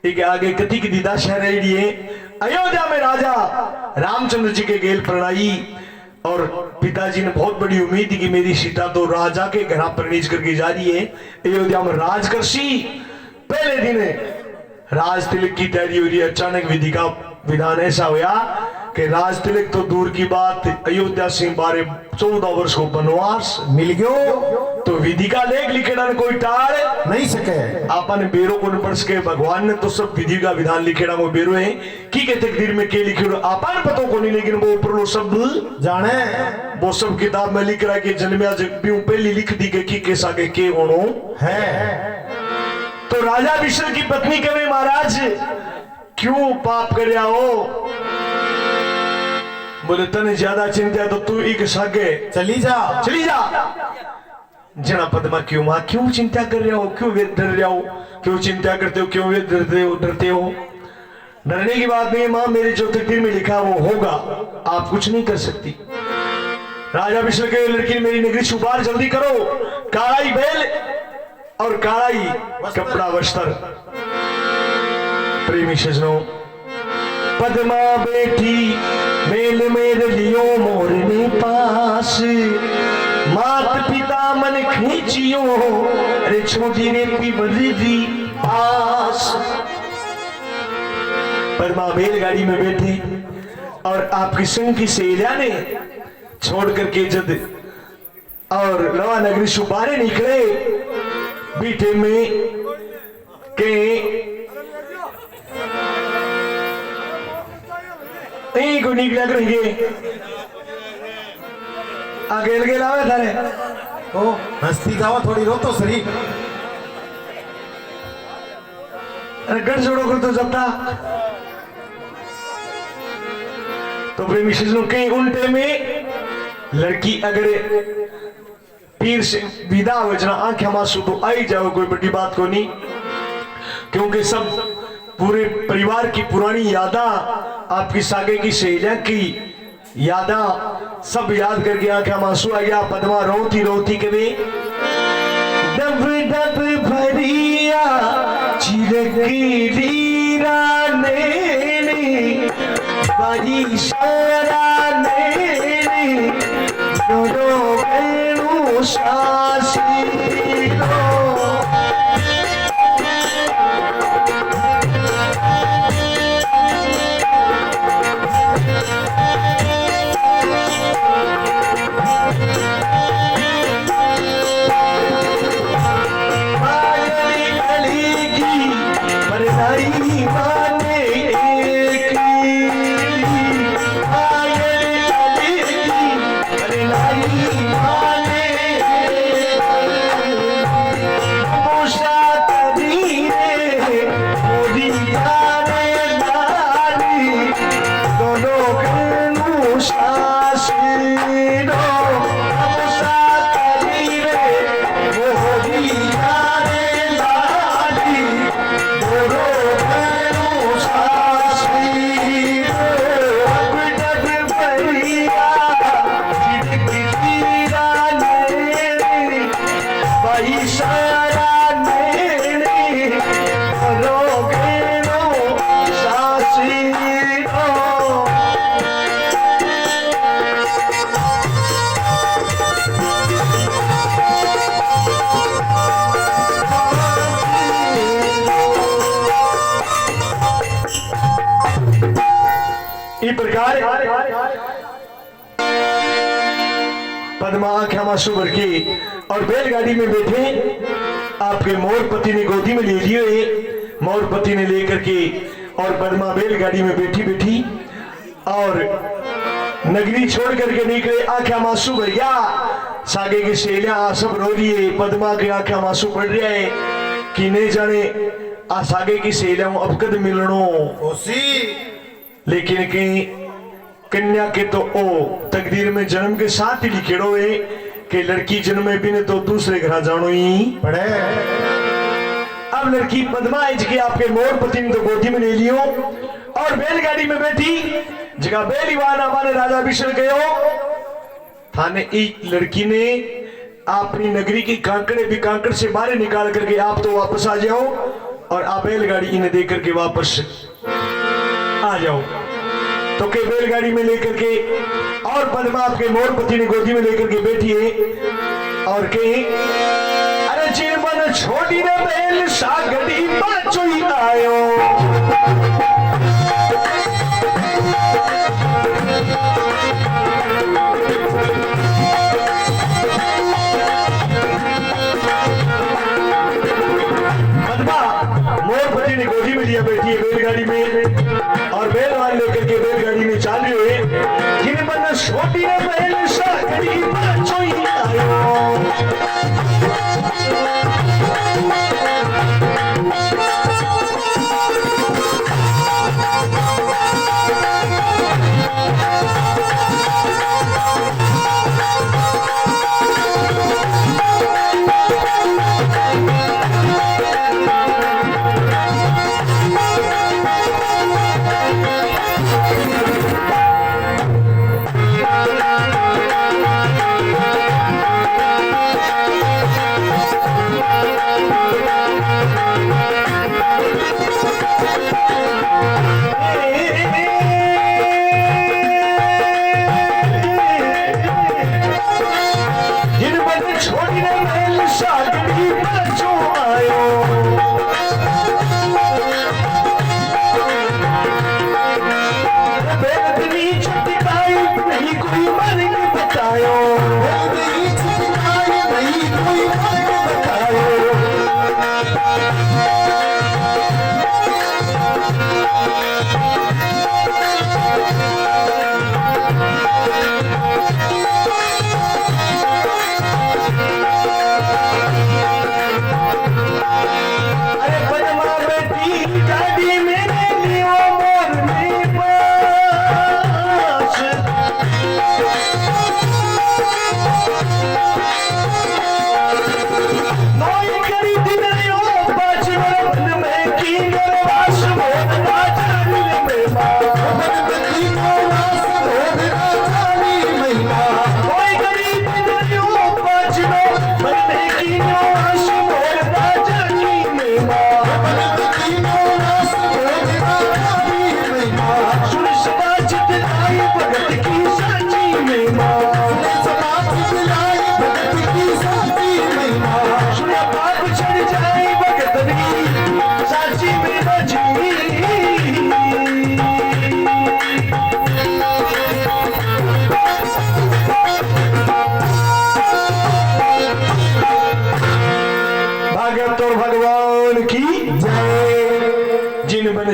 एक आगे कथी की दीदा शहर है अयोध्या में राजा रामचंद्र जी के गेल प्रणाई और पिताजी ने बहुत बड़ी उम्मीद थी कि मेरी सीता तो राजा के घर परनीज करके जा रही है, अयोध्या में राजकर्षी। पहले दिन राज तिलक की तैयारी हो रही है, अचानक विधि का विधान ऐसा हुआ कि राज तिलक तो दूर की बात, अयोध्या से 14 वर्ष को वनवास मिल गयो तो विधि का लेख लिखेड़ा कोई टाल नहीं सके। आपने बेरो को पढ़ के भगवान ने तो सब विधि का विधान लिखेड़ा वो बेरो है की के तकदीर में के लिखे आपन पतो को नहीं, लेकिन वो ऊपर सब जाने वो सब किताब में लिख रहा है कि जन्मिया जग भी पहली लिख दी के की कैसा के होनो है। तो राजा विष्णु की पत्नी कहे महाराज क्यों पाप करया हो? बोले तने ज्यादा चिंता तो तू एक सागे चली जा जना पद्मा क्यों मां क्यों चिंता कर रहे हो, क्यों डर रहे हो, क्यों चिंता करते हो, क्यों डरते हो? डरने की बात नहीं मां, मेरे जो तकदीर में लिखा वो होगा, आप कुछ नहीं कर सकती। राजा विष्णु के लड़की मेरी नगरी छुपार जल्दी करो, कालाई बैल और कालाई कपड़ा वस्त्र। प्रेमी सजनों पद्मा बेटी मेल मेरे लियो मोरने पास, मात पिता मन खींचियो अरे छोटी रे पिबरी पास। पद्मा बैलगाड़ी में बैठे और आपकी संग की सहेलिया ने छोड़ करके जद और रवा नगरी सुपारे निकले बीटे में के को निकला करेंगे आगे लगे लावे थारे ओ हस्ती गावा थोड़ी रो तो सही। अरे गढ़ छोड़ो कर तो जबता तो प्रेमी सजनों के उल्टे में लड़की अगर पीर से विदा हो जना आंखें मासूम तो आई जाओ, कोई बड़ी बात को नहीं, क्योंकि सब पूरे परिवार की पुरानी यादा आपकी सागे की सहेलिया की यादा सब याद करके आंखें मासूम आ गया। पद्मा रोती रोती कभी डब डब भरिया चिरकी रीरा ने बाजी सारा ने दोनों बेणु सासी प्रकार पद्मा आंखें मासूम भर के और बैलगाड़ी में बैठे आपके मोरपति ने गोदी में ले लिए, मोरपति ने लेकर के और पद्मा बैलगाड़ी में बैठी बैठी और नगरी छोड़ करके निकले। आंखें मासूम भर गया, सागे की सहेलियां सब रो रही है, पद्मा की आंखें मासूम पड़ रहा है कि नहीं जाने आ सागे की सहेलियां अब कद मिलनो ओसी, लेकिन कहीं कन्या के तो ओ तकदीर में जन्म के साथ ही लिखेड़ो है कि लड़की जन्मे बिना तो दूसरे घर जानो ही पड़े। अब लड़की पद्मा है जी आपके मोरपति ने तो गोदी में ले लियो और बैलगाड़ी में बैठी जगह बेलीवान हमारे राजा विष्णु गयो थाने एक लड़की ने अपनी नगरी की कांकड़े भी कांकड़ से बाहर निकाल करके आप तो वापस आ जाओ और आप बैलगाड़ी इन्हें देकर के वापस आ जाओ। तो के बैलगाड़ी में लेकर के और पद्मा आपके मोरपति ने गोदी में लेकर के बैठी है और कहीं अरे जीवन छोड़ी न बैल सागड़ी पाचो ही आयो। मोरपति ने गोदी में लिया बैठी है बैलगाड़ी में और बैलवान लेकर के बैलगाड़ी में चाल रहे हुए जिन बन छोटी ने बैल सागड़ी पाचो ही आयो।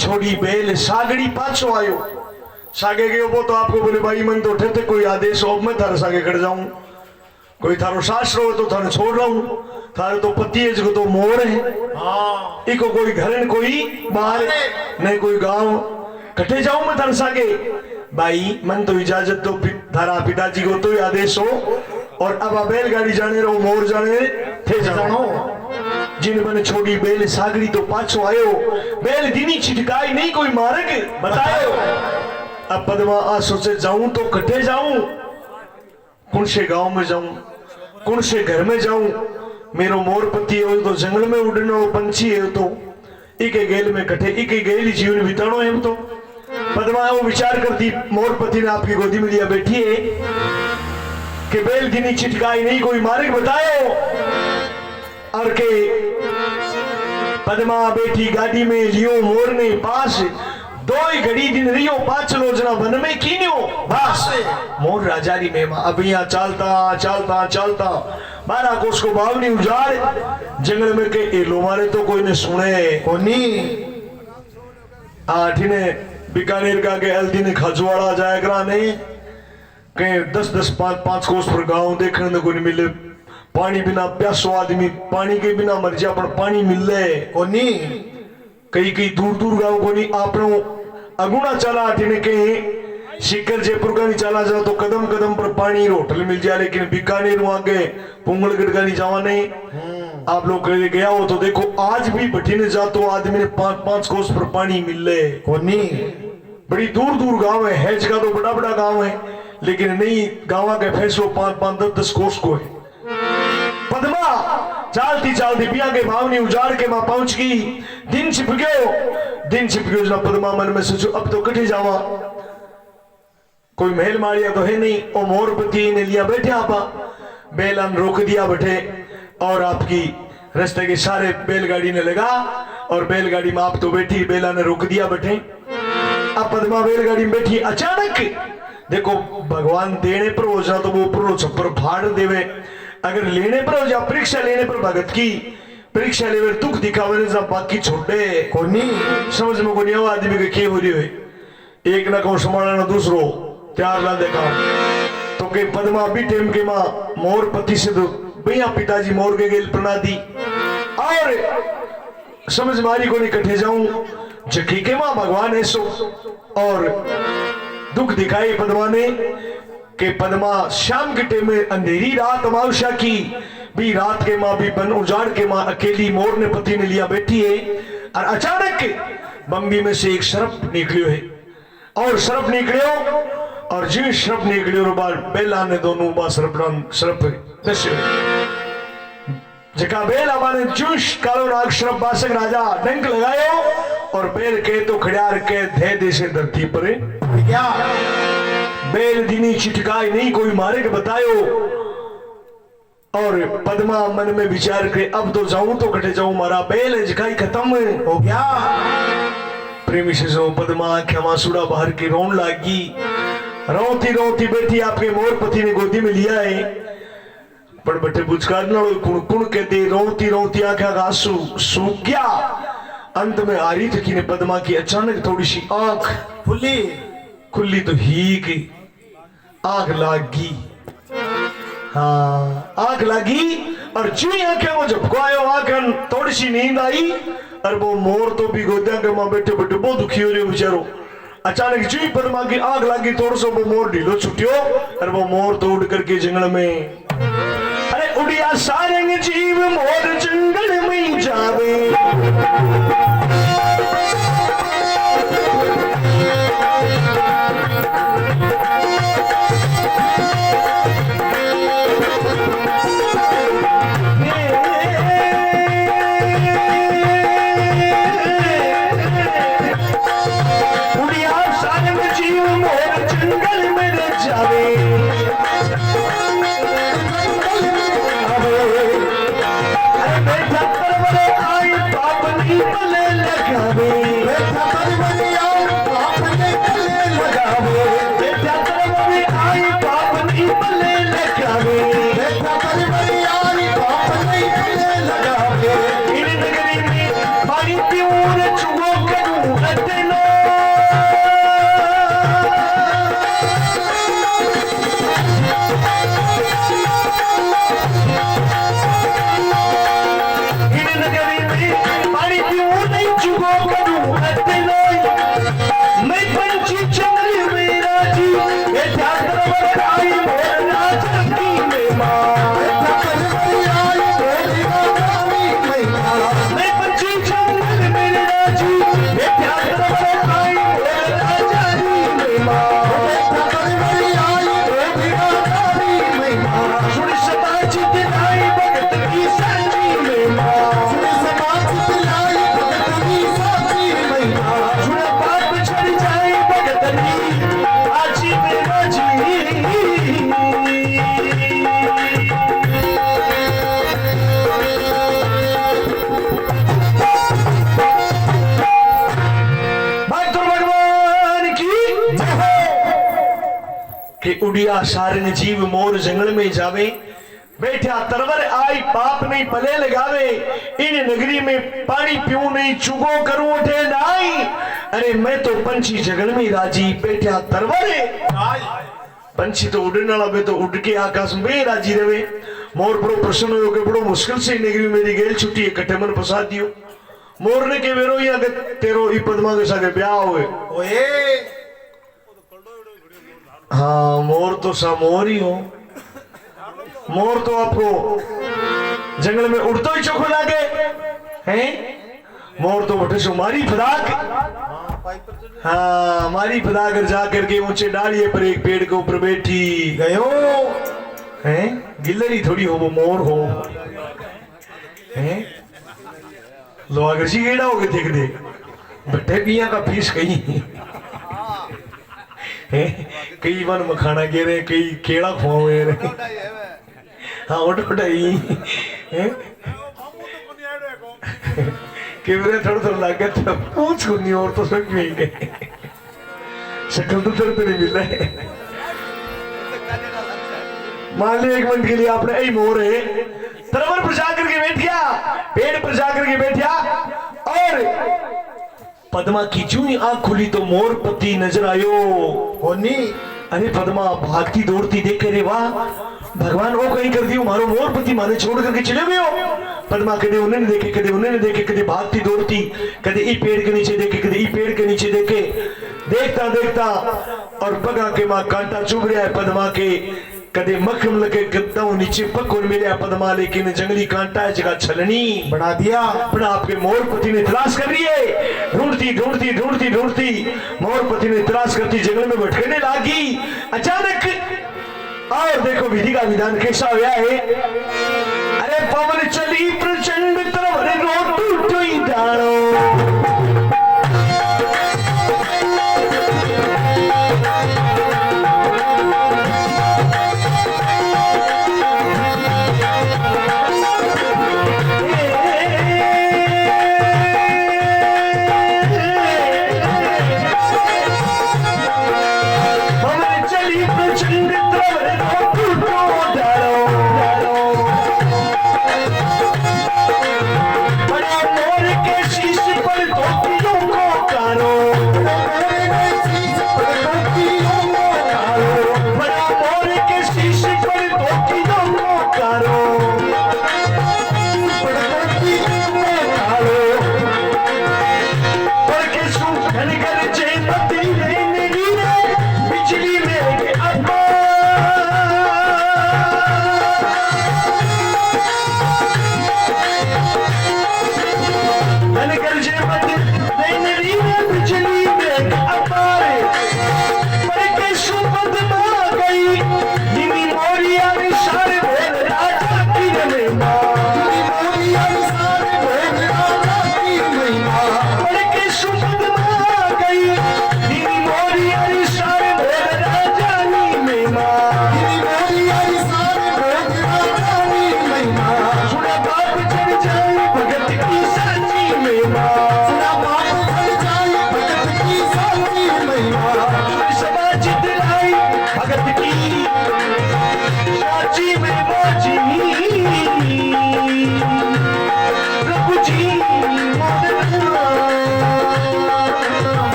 छोड़ी बैल सागड़ी पाछो आयो। सागे गयो वो तो आपको बोले भाई मन तो ठेते कोई आदेश हो मैं थारे सागे खड़ जाऊं, कोई थारो शास्त्र हो तो थाने छोड़ रहा हूं, थारे तो पति है जो तो मोर है। हाँ इको कोई घर कोई बाहर नहीं कोई गांव कटे जाऊं मैं थारे सागे भाई मन तो इजाजत तो थारा पिताजी को तो ही आदेश हो और अब बैलगाड़ी जाने रहो मोर जाने थे जानो। जिन मैंने छोड़ी बैल सागड़ी तो पाछो आयो, बैल दिनी छिटकाई नहीं कोई मार्ग बतायो। अब पद्मा आ सोचे जाऊं तो कटे जाऊं, कौन से गांव में जाऊं, कौन से घर में जाऊं, मेरो मोरपति हो तो जंगल में उड़ने वो पंछी है तो इके गेल में कटे इके गेल जीवन बितानो है तो। पद्मा वो विचार करती मोरपति ने आपकी गोदी में लिया बैठी है कि बैल दिनी छिटकाई नहीं कोई मार्ग बतायो और के पद्मा बैठी गाड़ी में लियो मोर ने पास दो ही घड़ी दिन रियो पाचलो जना वन में कीन्यो बस मोर राजारी में अब यहाँ चलता चलता चलता 12 कोस को बावनी उजाड़ जंगल में के ए लो मारे तो कोई ने सुने कोनी आठी ने बीकानेर का के हल्दी ने खजवाड़ा जाए करा नहीं कहीं 10-10 5-5 कोस पर गांव देखने को नहीं मिले। पानी बिना प्यासो आदमी पानी के बिना मर जा पर पानी मिल रहे कोनी कई कई दूर दूर गांव कोनी आपनो अगुना चला आठने कहीं शिखर जयपुर का नहीं चला जाओ तो कदम कदम पर पानी होटल मिल जाए, लेकिन बीकानेर आगे पुंगलगढ़ का नहीं जावा नहीं। आप लोग गया हो तो देखो आज भी भटीने जा तो आदमी ने 5-5 कोस पर पानी मिल रहे कोनी। बड़ी दूर दूर गांव है, हैज का तो बड़ा बड़ा गांव है लेकिन नहीं गांव के फैसलो 5-5 10-10 कोस को है। पद्मा चालती चालती पिया के भावनी उजाड़ के मां पहुंच गई। दिन छिप गयो जना पद्मा मन में सोचो अब तो कटे जावा, कोई महल मारिया तो है नहीं। ओ मोरपति ने लिया बैठे आपा बेला ने रोक दिया बैठे और आपकी रास्ते के सारे बैलगाड़ी ने लगा और बैलगाड़ी में आप तो बैठी, बेला ने रोक दिया बैठे। अब पद्मा बैलगाड़ी में बैठी, अचानक देखो भगवान देने पर हो जा तो वो ऊपर छप्पर फाड़ देवे, अगर लेने पर हो जा परीक्षा लेने पर भगत की परीक्षा लेवे दुख दिखावे जा बाकी छोड़े कोनी समझ में कोनी आदमी के के हो रही है। एक ना को संभालना दूसरो त्यार ला देखा तो के पद्मा भी टेम के मां मोरपति से तो भैया पिताजी मोर के गेल प्रणा दी और समझ मारी को नहीं कटे जाऊं जखी के मां भगवान है सो और दुख दिखाई पद्मा ने के पद्मा शाम के टेम में अंधेरी रात अमावस्या की भी रात के मां भी बन उजाड़ के मां अकेली मोर ने पति ने लिया बैठी है और अचानक बम्बी में से एक सर्प निकलियो है और सर्प निकलियो और जी सर्प निकलियो और बार बेला ने दोनों बा सर्प दस्यो जका बेला माने चूश कालो नाग सर्प बासक राजा डंक लगायो और बेल के तो खड़ियार के धे दे से धरती पर क्या बेल दिनी छिटकाई नहीं कोई मारे के बतायो और पद्मा मन में विचार के अब तो जाऊं तो कटे जाऊं मारा बेल है जिकाई खत्म हो गया। प्रेमी से जो पद्मा आंखें मासूड़ा बाहर की रोन लागी रोती रोती बैठी आपके मोरपति ने गोदी में लिया है पर बटे बुझकार न कुण कुण के दे रोती रोती आंखें का आंसू सूख गया। अंत में आ रही थी ने पद्मा की अचानक थोड़ी सी आंख खुली तो ही की आग लागी। हाँ आग लगी और चुई आंखें वो झपकायो आंखें थोड़ी सी नींद आई और वो मोर तो भी गोदिया के मां बैठे बैठे बहुत दुखी हो रहे बेचारो। अचानक चुई पद्मा की आग लगी थोड़ा सा वो मोर ढीलो छुटियो और वो मोर तो उड़ करके जंगल में अरे उड़िया सारंग जीव मोर जंगल में जावे उड़िया सारंग जीव मोर जंगल में जावे बैठा तरवर आई पाप नहीं पले लगावे इन नगरी में पानी पीऊं नहीं चुगो करूं उठे नाई अरे मैं तो पंछी जंगल में राजी बैठा तरवर पंछी तो उड़ने वाला बे तो उड़ के आकाश में राजी रहे। मोर बड़ो प्रसन्न हो के बड़ो मुश्किल से नगरी मेरी गेल छुट्टी है कटे मन फंसा दियो मोर ने के वेरो या तेरो ई पद्मा के साथ ब्याह हुए ओए हाँ मोर तो सा मोर ही हो मोर तो आपको जंगल में उड़तो ही चोखो लागे हैं मोर तो बटे सो मारी फदाक हाँ मारी फदाक कर जा करके ऊंचे डालिए पर एक पेड़ के ऊपर बैठी गयो हैं गिल्लरी थोड़ी हो वो मोर हो हैं लो अगर जी गेड़ा हो गए देख दे बट्टे पिया का फीस कहीं हैं कई वन मखाना गिरे कई केड़ा खुआवे हाँ उठ उठाई हैं कि मेरे थोड़ा लग गया था पूछ को नहीं और तो सब नहीं गए शक्ल तो तेरे नहीं मिल रहा है मान लिया एक मिनट के लिए आपने यही मोर है तरवर पर जाकर के बैठ गया पेड़ पर जाकर के बैठ गया और पद्मा की चूनी आंख खुली तो मोर पति नजर आयो होनी अरे पद्मा भागती दौड़ती देख रे वाह भगवान वो कहीं कर दियो मारो मोर पति माने छोड़ करके चले गए हो पद्मा कदे उन्हें देखे कदे उन्हें देखे कदे भागती दौड़ती कदे ई पेड़ के नीचे देखे कदे ई पेड़ के नीचे देखे देखता देखता और पगा के मां कांटा चुभ रहा है पद्मा के कदे मखम लगे गद्दा नीचे पकोर मिले पद्मा लेकिन जंगली कांटा है जगह छलनी बना दिया अपना आपके मोर पति ने तलाश कर रही है ढूंढती ढूंढती ढूंढती ढूंढती मोर पति ने तलाश करती जंगल में भटकने लगी अचानक और देखो विधि का विधान कैसा हुआ है अरे पवन चली प्रचंड तरफ रो टूटो ही डालो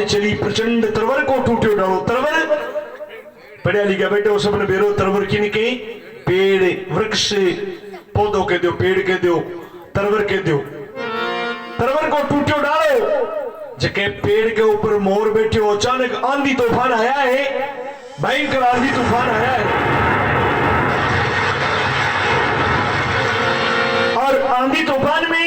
चली प्रचंड तरवर को टूटे डालो तरवर पढ़िया लिखा बेटे उस अपने बेरो तरवर की निके पेड़ वृक्ष पौधों के दो पेड़ के दो तरवर के दो तरवर को टूटे डालो जके पेड़ के ऊपर मोर बैठे हो अचानक आंधी तूफान आया है भयंकर आंधी तूफान आया है और आंधी तूफान में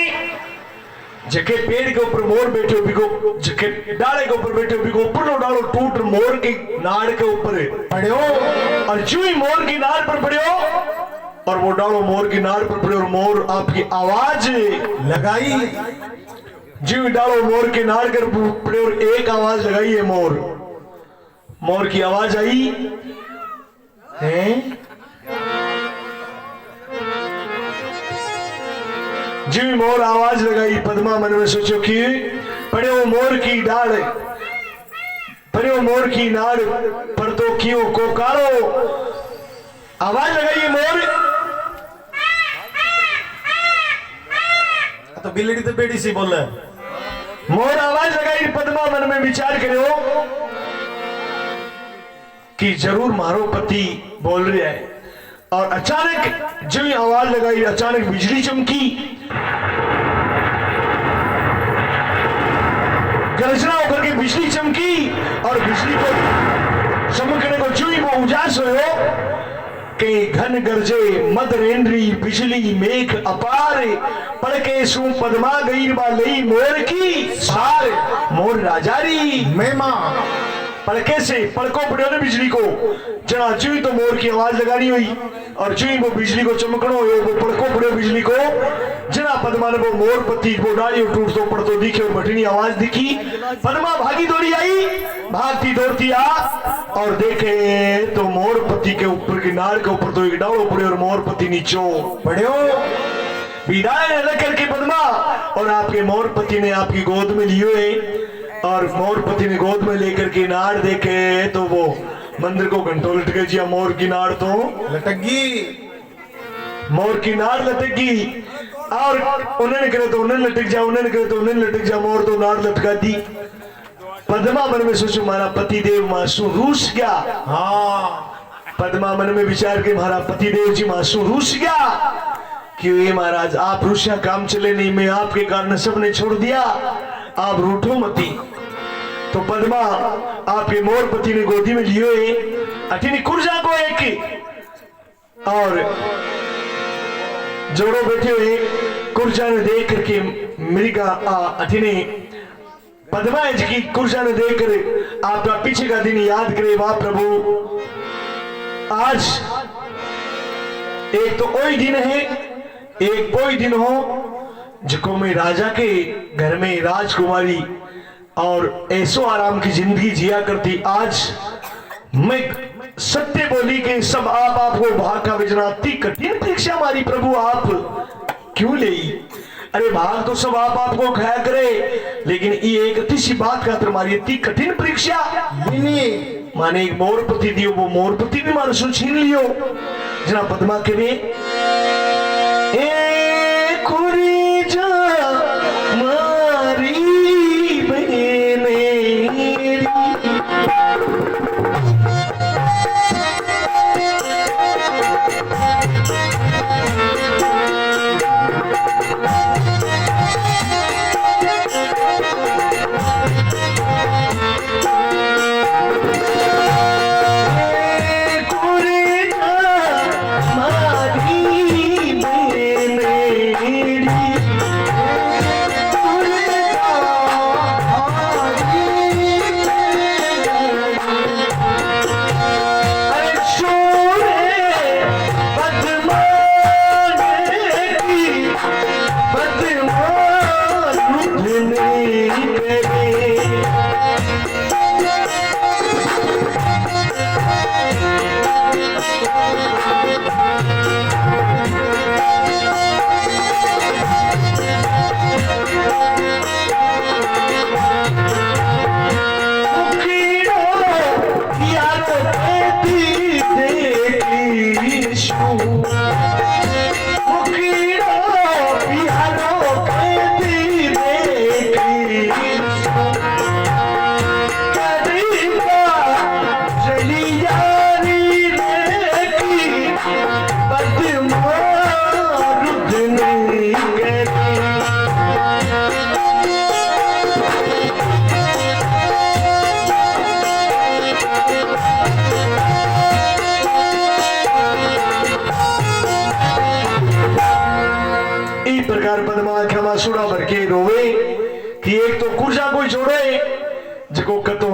जके पेड़ के ऊपर मोर बैठे हो बिको जके डाले के ऊपर बैठे हो बिको ऊपर लो डालो टूट मोर की नाड़ के ऊपर पड़े हो और जो ही मोर की नाड़ पर पड़े हो और वो डालो मोर की नाड़ पर पड़े और मोर आपकी आवाज लगाई जो ही डालो मोर के नाड़ कर पड़े और एक आवाज लगाई है मोर की आवाज आई है जी मोर आवाज लगाई पद्मा मन में सोचो कि पड़े हो मोर की डाल पड़े हो मोर की नाड़ पर तो क्यों को कारो आवाज लगाई मोर तो बिल्ली तो बेटी सी बोल मोर आवाज लगाई पद्मा मन में विचार करो कि जरूर मारो पति बोल रहा है और अचानक जो ही आवाज लगाई अचानक बिजली चमकी गर्जना होकर के बिजली चमकी और बिजली को चमकने को जो ही वो उजास हो के घन गरजे मद रेंद्री बिजली मेघ अपार पड़के सू पद्मा गई बा लई मोर की सार और राजारी मेमा पड़के से पड़को पड़ियो ने बिजली को जना चुई तो मोर की आवाज लगानी हुई और चुई वो बिजली को चमकनो हो वो पड़को पड़ियो बिजली को जना पद्मा ने वो मोर पत्ती वो डाली टूट तो पड़तो दिखे और बटनी आवाज दिखी। पद्मा भागी दौड़ी आई, भागती दौड़ती आ और देखे तो मोर पत्ती के ऊपर की नाड़ के ऊपर तो एक डालो पड़े और मोर पत्ती नीचो पड़ियो। विदाई अलग करके पद्मा और आपके मोर पति ने आपकी गोद में लियो है और मोर पति ने गोद में लेकर के नाड़ देखे तो वो मंदिर को घंटों लटक गया। मोर की नाड़ तो लटकी, मोर की नाड़ लटकी और उन्होंने करे तो उन्हें लटक जा, उन्होंने करे तो उन्हें लटक जा, मोर तो नाड़ लटका दी। पद्मा मन में सोचो हमारा पति देव मासूम रूस गया। हाँ पद्मा मन में विचार के हमारा पति देव जी मासूम रूस गया क्यों ये महाराज आप रूसिया काम चले नहीं, मैं आपके कारण सबने छोड़ दिया, आप रूठो मती। तो पद्मा आपके मोर पति ने गोदी में लियो है अठिनी कुर्जा को एक और जोड़ो बैठे हुए कुर्जा ने देख करके मृगा अठिनी पद्मा जी की कुर्जा ने देख कर आपका पीछे का दिन याद करे। वाह प्रभु आज एक तो वही दिन है, एक कोई दिन हो जिको मैं राजा के घर में राजकुमारी और ऐसो आराम की जिंदगी जिया करती। आज मैं सत्य बोली कि सब आप आपको भाग का विजना इतनी कठिन परीक्षा हमारी प्रभु आप क्यों ले। अरे भाग तो सब आप आपको खाया करे लेकिन ये एक अति सी बात का तुम्हारी इतनी कठिन परीक्षा माने एक मोर पति दियो वो मोर पति भी मानो सुन छीन लियो। जना पद्मा के लिए ए कुरी जा मारी बहने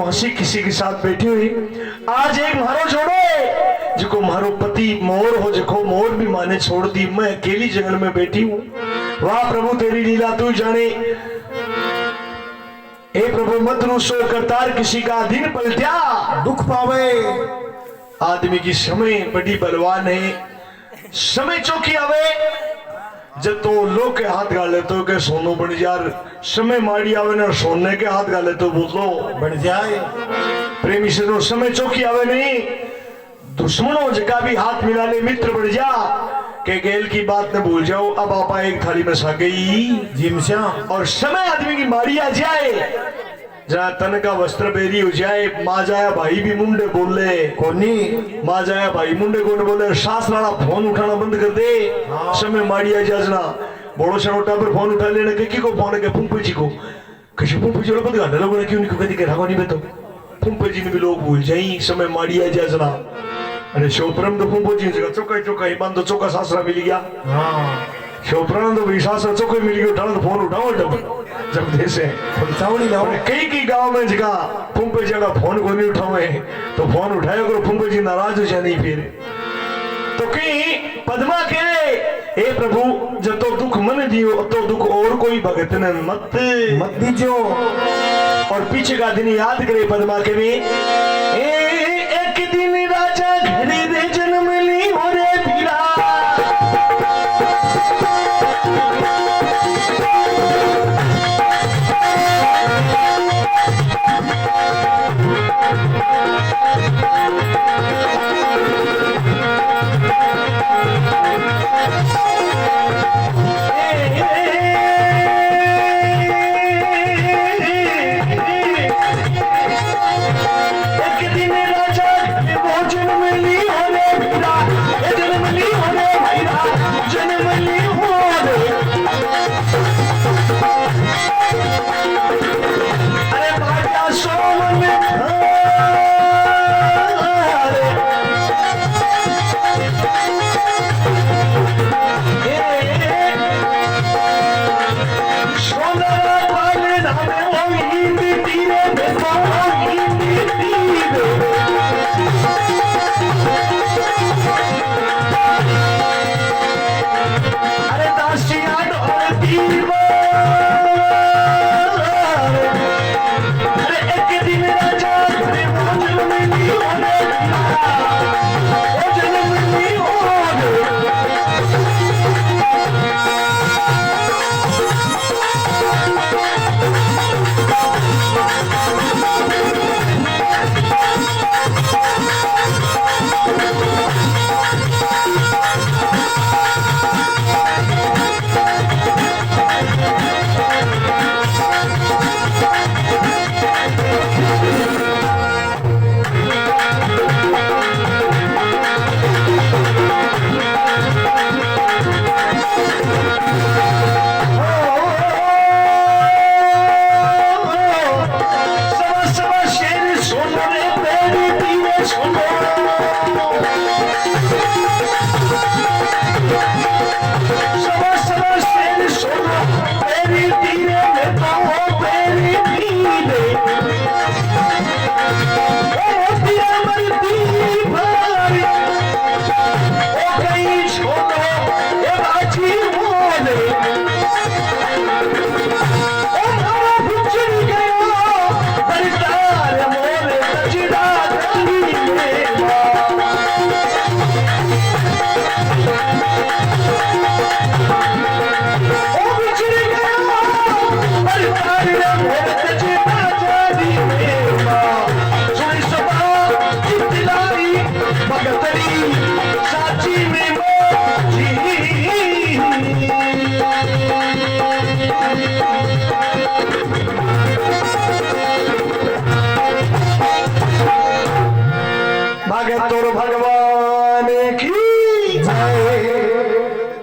हंसी किसी के साथ बैठी हुई आज एक मारो छोड़ो जिको मारो पति मोर हो जिको मोर भी माने छोड़ दी मैं अकेली जंगल में बैठी हूँ। वाह प्रभु तेरी लीला तू जाने। हे प्रभु मत रूसो करतार किसी का दिन पलटा दुख पावे। आदमी की समय बड़ी बलवान है, समय चौकी आवे जब तो लोग के हाथ गाले तो के सोनो बन यार समय माड़ी आवे ना सोने के हाथ गाले तो बोलो बन जाए। प्रेमी से तो समय चौकी आवे नहीं, दुश्मनों जगह भी हाथ मिला ले मित्र बढ़ जा के गेल की बात न भूल जाओ। अब आपा एक थाली में सा गई जिमशा और समय आदमी की मारी आ जाए जहाँ तन का वस्त्र बेरी हो जाए। माँ जाया भाई भी मुंडे बोले कोनी माँ जाया भाई मुंडे को बोले सास लाना फोन उठाना बंद कर दे। हाँ। समय माड़ी आ जाजना बड़ो सनोटा पर फोन उठा लेना के को फोन के पुंपे जी को कशी पुंपे जी बंद गाना लोगों ने क्यों नहीं कदी के रागो नहीं बेतो पुंपे जी ने भी लोग भूल जाई समय माड़ी आ जाजना। अरे शोपरम तो पुंपो जी जगह चौका चौका ही बंद चौका सासरा मिल गया। हाँ शोपरान तो विश्वास रचो कोई मिल गयो ठाण फोन उठाओ जब देसे चावड़ी लाओ कई गांव में जगह पुंपे जगह फोन को नहीं उठावे तो फोन उठाया करो पुंपे जी नाराज हो जानी फिर तो कहीं पद्मा कहे हे प्रभु जब तो दुख मन दियो तो दुख और कोई भगत ने मत दीजो। और पीछे का दिन याद करे पद्मा के भी एक दिन राजा घरे रे जन्म ली हो रे पीरा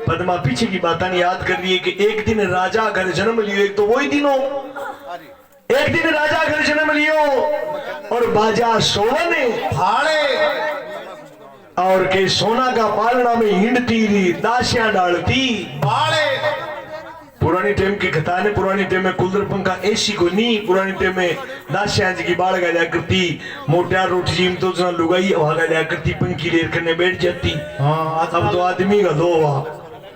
पद्मा पीछे की बात याद कर रही है कि एक दिन राजा घर जन्म लियो एक तो वही दिन हो एक दिन राजा घर जन्म लियो और बाजा सोवन फाड़े और के सोना का पालना में हिंडती दासियां डालती बाड़े पुरानी टाइम की कथा ने पुरानी टाइम में कुलदर पंखा ऐसी को नहीं पुरानी टाइम में दासियां जी की बाल गाया करती मोटियार रोटी जीम तो जना लुगाई हवा गाया करती पंखी लेर करने बैठ जाती। हाँ अब तो आदमी का दो हुआ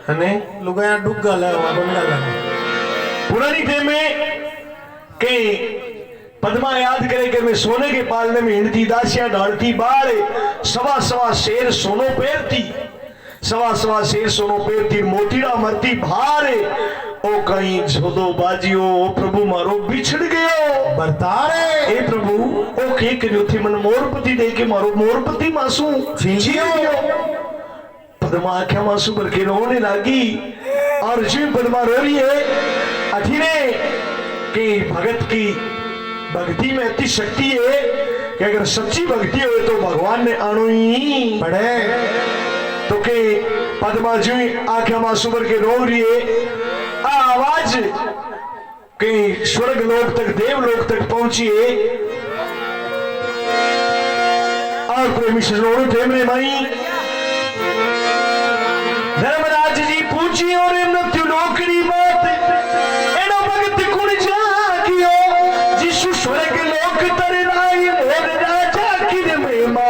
है ने लुगाया डुग्गा लगा बंदा लगा पुरानी टाइम में कहीं पद्मा याद करे कि मैं सोने के पालने में हिंडती दासियां डालती बाल सवा सवा शेर सोनो पेरती सवा सवा शेर सोनो पेरती मोतीड़ा मरती भार ओ कहीं झोदो बाजियो ओ प्रभु मारो बिछड़ गयो बरतारे ए प्रभु ओ के करियो थी मन मोरपति दे के मारो मोरपति मासू छीनियो पद्मा आख्या मासू पर के रोने लगी और जी पद्मा रो रही है अठीने कि भगत की भक्ति में इतनी शक्ति है कि अगर सच्ची भक्ति हो तो भगवान ने आणु ही पढ़े तो के पद्मा जी आख्या मासू पर के रो रही है आवाज कहीं स्वर्ग लोक तक देवलोक तक पहुंची है और प्रेमी सजोड़ो टेमरे माई धर्मराज जी पूछ पूछी और मृत्यु लोकरी बात एनो भगत कुण जागियो जिसु स्वर्ग लोक तर राय मोर राजा किर महिमा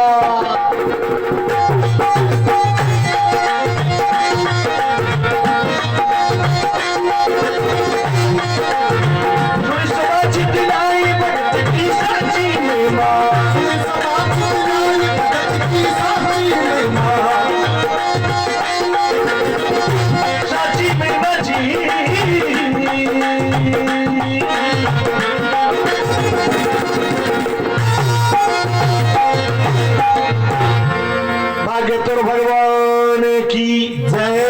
भगवान की जय।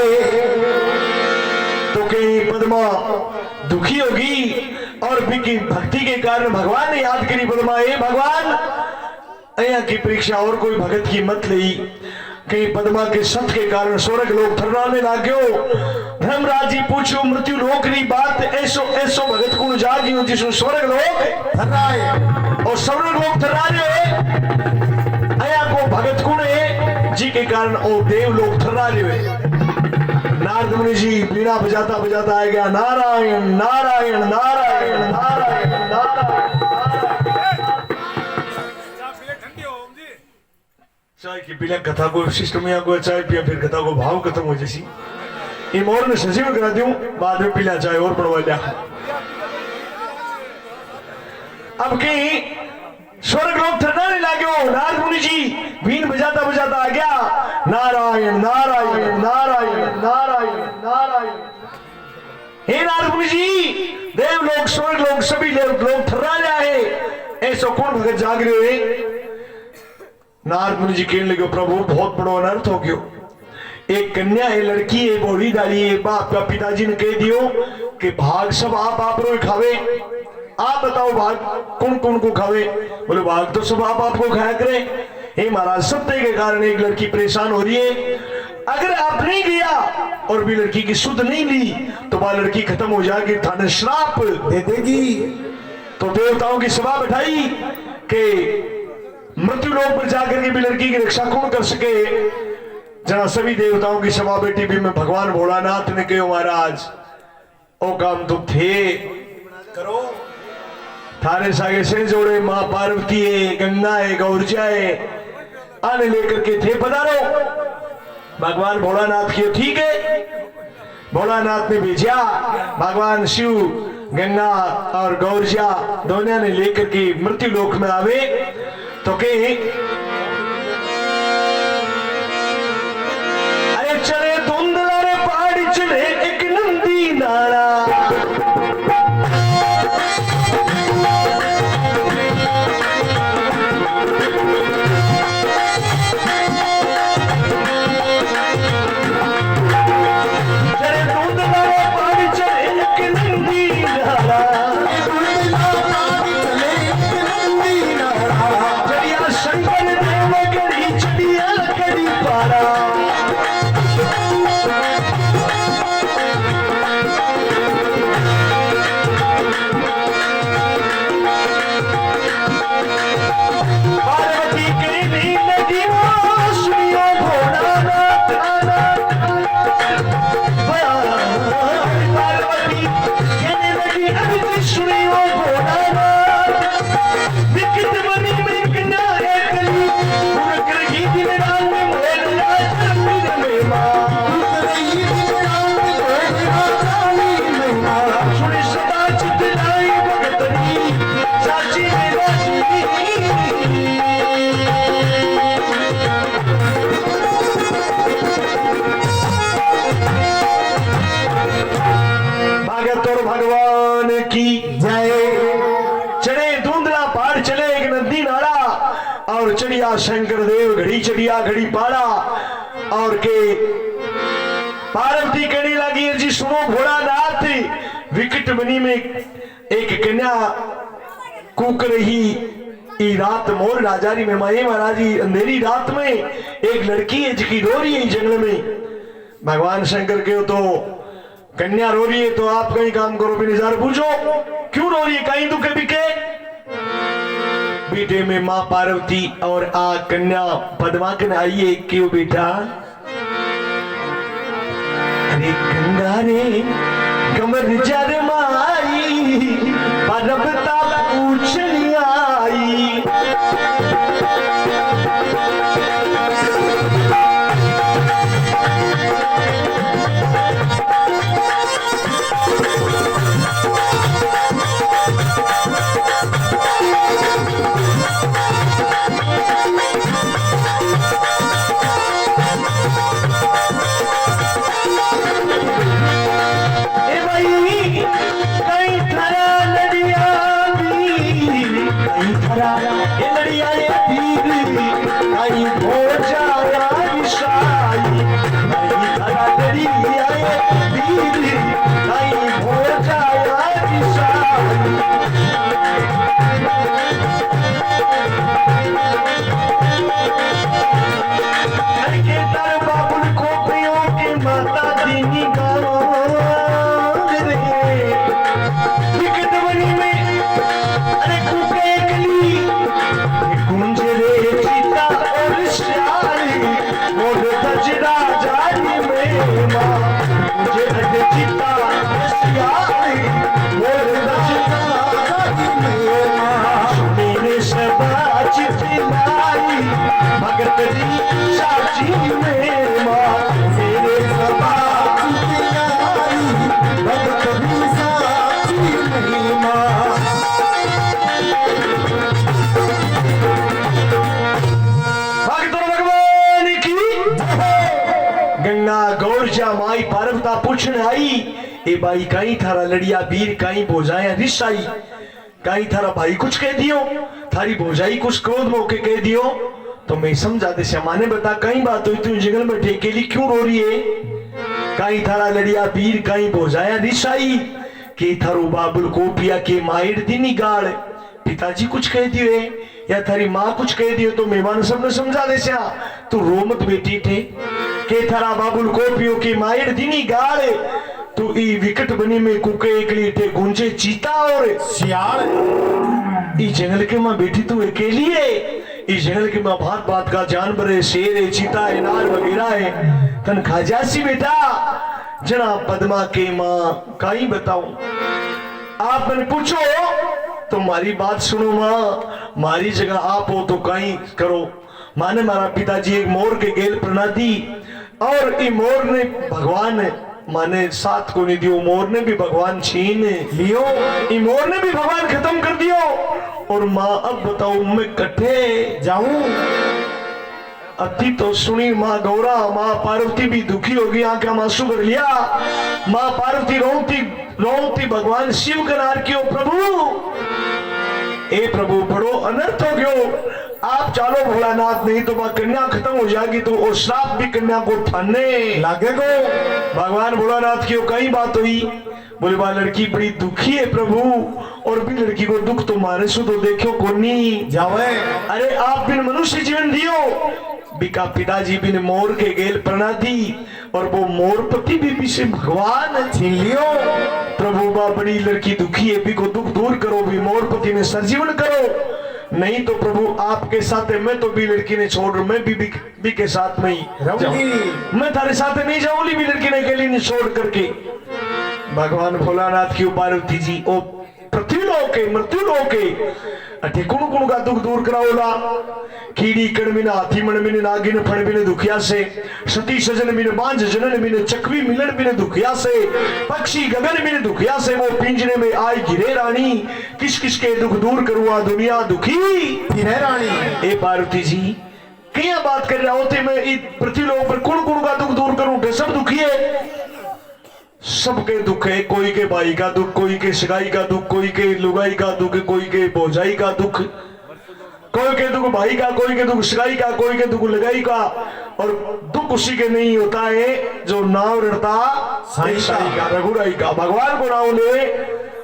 तो कहीं पद्मा दुखी होगी और बिकी भक्ति के कारण भगवान ने याद करी पद्मा ए भगवान अया की परीक्षा और कोई भगत की मत ली कहीं पद्मा के सत के कारण स्वर्ग लोग थर्राने लागो धर्मराज जी पूछो मृत्यु लोकरी बात ऐसो ऐसो भगत कुण जागियो जिसो स्वर्ग लोग थर्राए और स्वर्ग लोग थर्राए अया को भगत कुण जी के कारण ओ देव लोग थर्रा रहे नारद मुनि जी बीड़ा बजाता बजाता आ गया नारायण नारायण नारायण नारायण नारायण चाय की पीला कथा को शिष्ट मियाँ को चाय पिया फिर कथा को भाव खत्म हो जैसी इन और ने सजीव करा दूं बाद में पीला चाय और पड़वा लिया अब कहीं स्वर्ग लोग थर्राने लागो नारद मुनि जी बीन बजाता बजाता आ गया नारायण नारायण नारायण नारायण नारायण हे नारद मुनि जी देव लोग स्वर्ग लोग सभी लोग थर्रा रहा है ऐसा कौन भगत जाग रहे हैं नारद मुनि जी कहने लगे प्रभु बहुत बड़ा अनर्थ हो गयो एक कन्या है लड़की है बोली डाली है बाप का पिताजी ने कह दियो कि भाग सब आप रो खावे आप बताओ भाग कौन कौन को खावे बोले भाग तो सब आपको खाया करे हे महाराज सत्य के कारण एक लड़की परेशान हो रही है अगर आप नहीं गया और भी लड़की की सुध नहीं ली तो वह लड़की खत्म हो जाएगी थाने श्राप दे देगी तो देवताओं की सभा बैठाई कि मृत्यु लोक पर जाकर के भी लड़की की रक्षा कौन कर सके जना सभी देवताओं की सभा बैठी भी में भगवान भोलानाथ ने कहो महाराज ओ काम तो थे करो थारे सागे से जोड़े मां पार्वती है गंगा है गौरजा है आने लेकर के थे पधारो भगवान भोलानाथ की ठीक है भोलानाथ ने भेजा भगवान शिव गंगा और गौरजा दोनों ने लेकर के मृत्यु लोक में आवे तो के अरे चले धुंधला रे पहाड़ी चले एक नंदी नारा भगवान की जय। चढ़े धुंधला पहाड़ चले एक नदी नाला और चढ़िया शंकर देव घड़ी चढ़िया घड़ी पाड़ा और के पार्वती कहने लगी जी सुनो भोलानाथ विकट बनी में एक कन्या कूक रही रात मोर राजारी में माए महाराजी अंधेरी रात में एक लड़की है जिसकी रो रही है जंगल में भगवान शंकर के तो कन्या रो रही है तो आप कहीं काम करो भी निजार पूछो क्यों रो रही है कहीं दुखे बिके बेटे में मां पार्वती और आ कन्या पद्माकन आई है क्यों बेटा रे गंगा रे कमर जरमाई परबता पूछनी आई। माई पार्वता पूछने आई ए भाई कहीं थारा लड़िया वीर कहीं भोजाया रिसाई कहीं थारा भाई कुछ कह दियो थारी भोजाई कुछ क्रोध मौके कह दियो तो मैं समझा दे माने बता कहीं बात हुई तू जंगल में ठेकेली क्यों रो रही है। कहीं थारा लड़िया वीर कहीं भोजाया रिसाई के थारो बाबुल को पिया के मायर दिनी गाड़ पिताजी कुछ कह दियो या थारी माँ कुछ कह दियो तो मेहमान सबने समझा दे तू रो मत बेटी थे के थारा बाबुल कोपियों की मायर दिनी गाड़ तू ई विकट बनी में कुके एकली थे गुंजे चीता और सियार ई जंगल के मां बेटी तू अकेली है। इस जंगल के मां बात बात का जानवर है शेर है चीता है नार वगैरह है तन खाजासी बेटा जना पद्मा के मां काई बताऊं आप मैंने पूछो तो मारी बात सुनो मां मारी जगह आप हो तो काई करो। माने मारा पिताजी एक मोर के गेल प्रणादी और ई मोर ने भगवान माने साथ को नहीं दियो मोर ने भी भगवान छीन लियो ई मोर ने भी भगवान खत्म कर दियो और माँ अब बताओ मैं कट्ठे जाऊं। अति तो सुनी माँ गौरा माँ पार्वती भी दुखी होगी आंखें आंसू कर लिया। माँ पार्वती रोती रोती भगवान शिव का नार क्यों प्रभु ए प्रभु बड़ो अनर्थ हो गयो आप चालो भोलानाथ नहीं तो वह कन्या खत्म हो जाएगी तो वो श्राप भी कन्या को ठाने लगेगो। भगवान भोलानाथ की कई बात हुई बोले वह लड़की बड़ी दुखी है प्रभु और भी लड़की को दुख तुम्हारे से तो देखो कोनी जावे। अरे आप बिन मनुष्य जीवन दियो बिका पिताजी बिन मोर के गेल प्रणा दी और वो मोरपति भी से भगवान छीन लियो। प्रभु बा बड़ी लड़की दुखी है भी को दुख दूर करो भी मोरपति ने सरजीवन करो नहीं तो प्रभु आपके साथ है मैं तो भी लड़की ने छोड़ मैं भी के साथ में ही रहूंगी मैं थारे साथ नहीं जाऊंगी भी लड़की ने अकेली ने छोड़ करके। भगवान भोलानाथ की पार्वती जी ओ पृथ्वी लोके मृत्यु लोके अठे कुण कुण का दुख दूर कराओला कीड़ी कड़मिन हाथी मणमिन नागिन फणमिन दुखिया से सती सजन मिन बांझ जनन मिन चकवी मिलन मिन दुखिया से पक्षी गगन मिन दुखिया से वो पिंजरे में आई गिरे रानी किस किस के दुख दूर करूआ दुनिया दुखी फिरे रानी। ए पार्वती जी क्या बात कर रहे होते मैं पृथ्वी लोक पर कुण कुण का दुख दूर करूं सब दुखी है सबके दुख है कोई के भाई का दुख कोई के सगाई का दुख कोई के लुगाई का दुख कोई के भौजाई का दुख कोई के दुख भाई का कोई के दुख सगाई का कोई के दुख लगाई का और दुख उसी के नहीं होता है जो नाम रटता साई का रघुराई का भगवान को नाम ले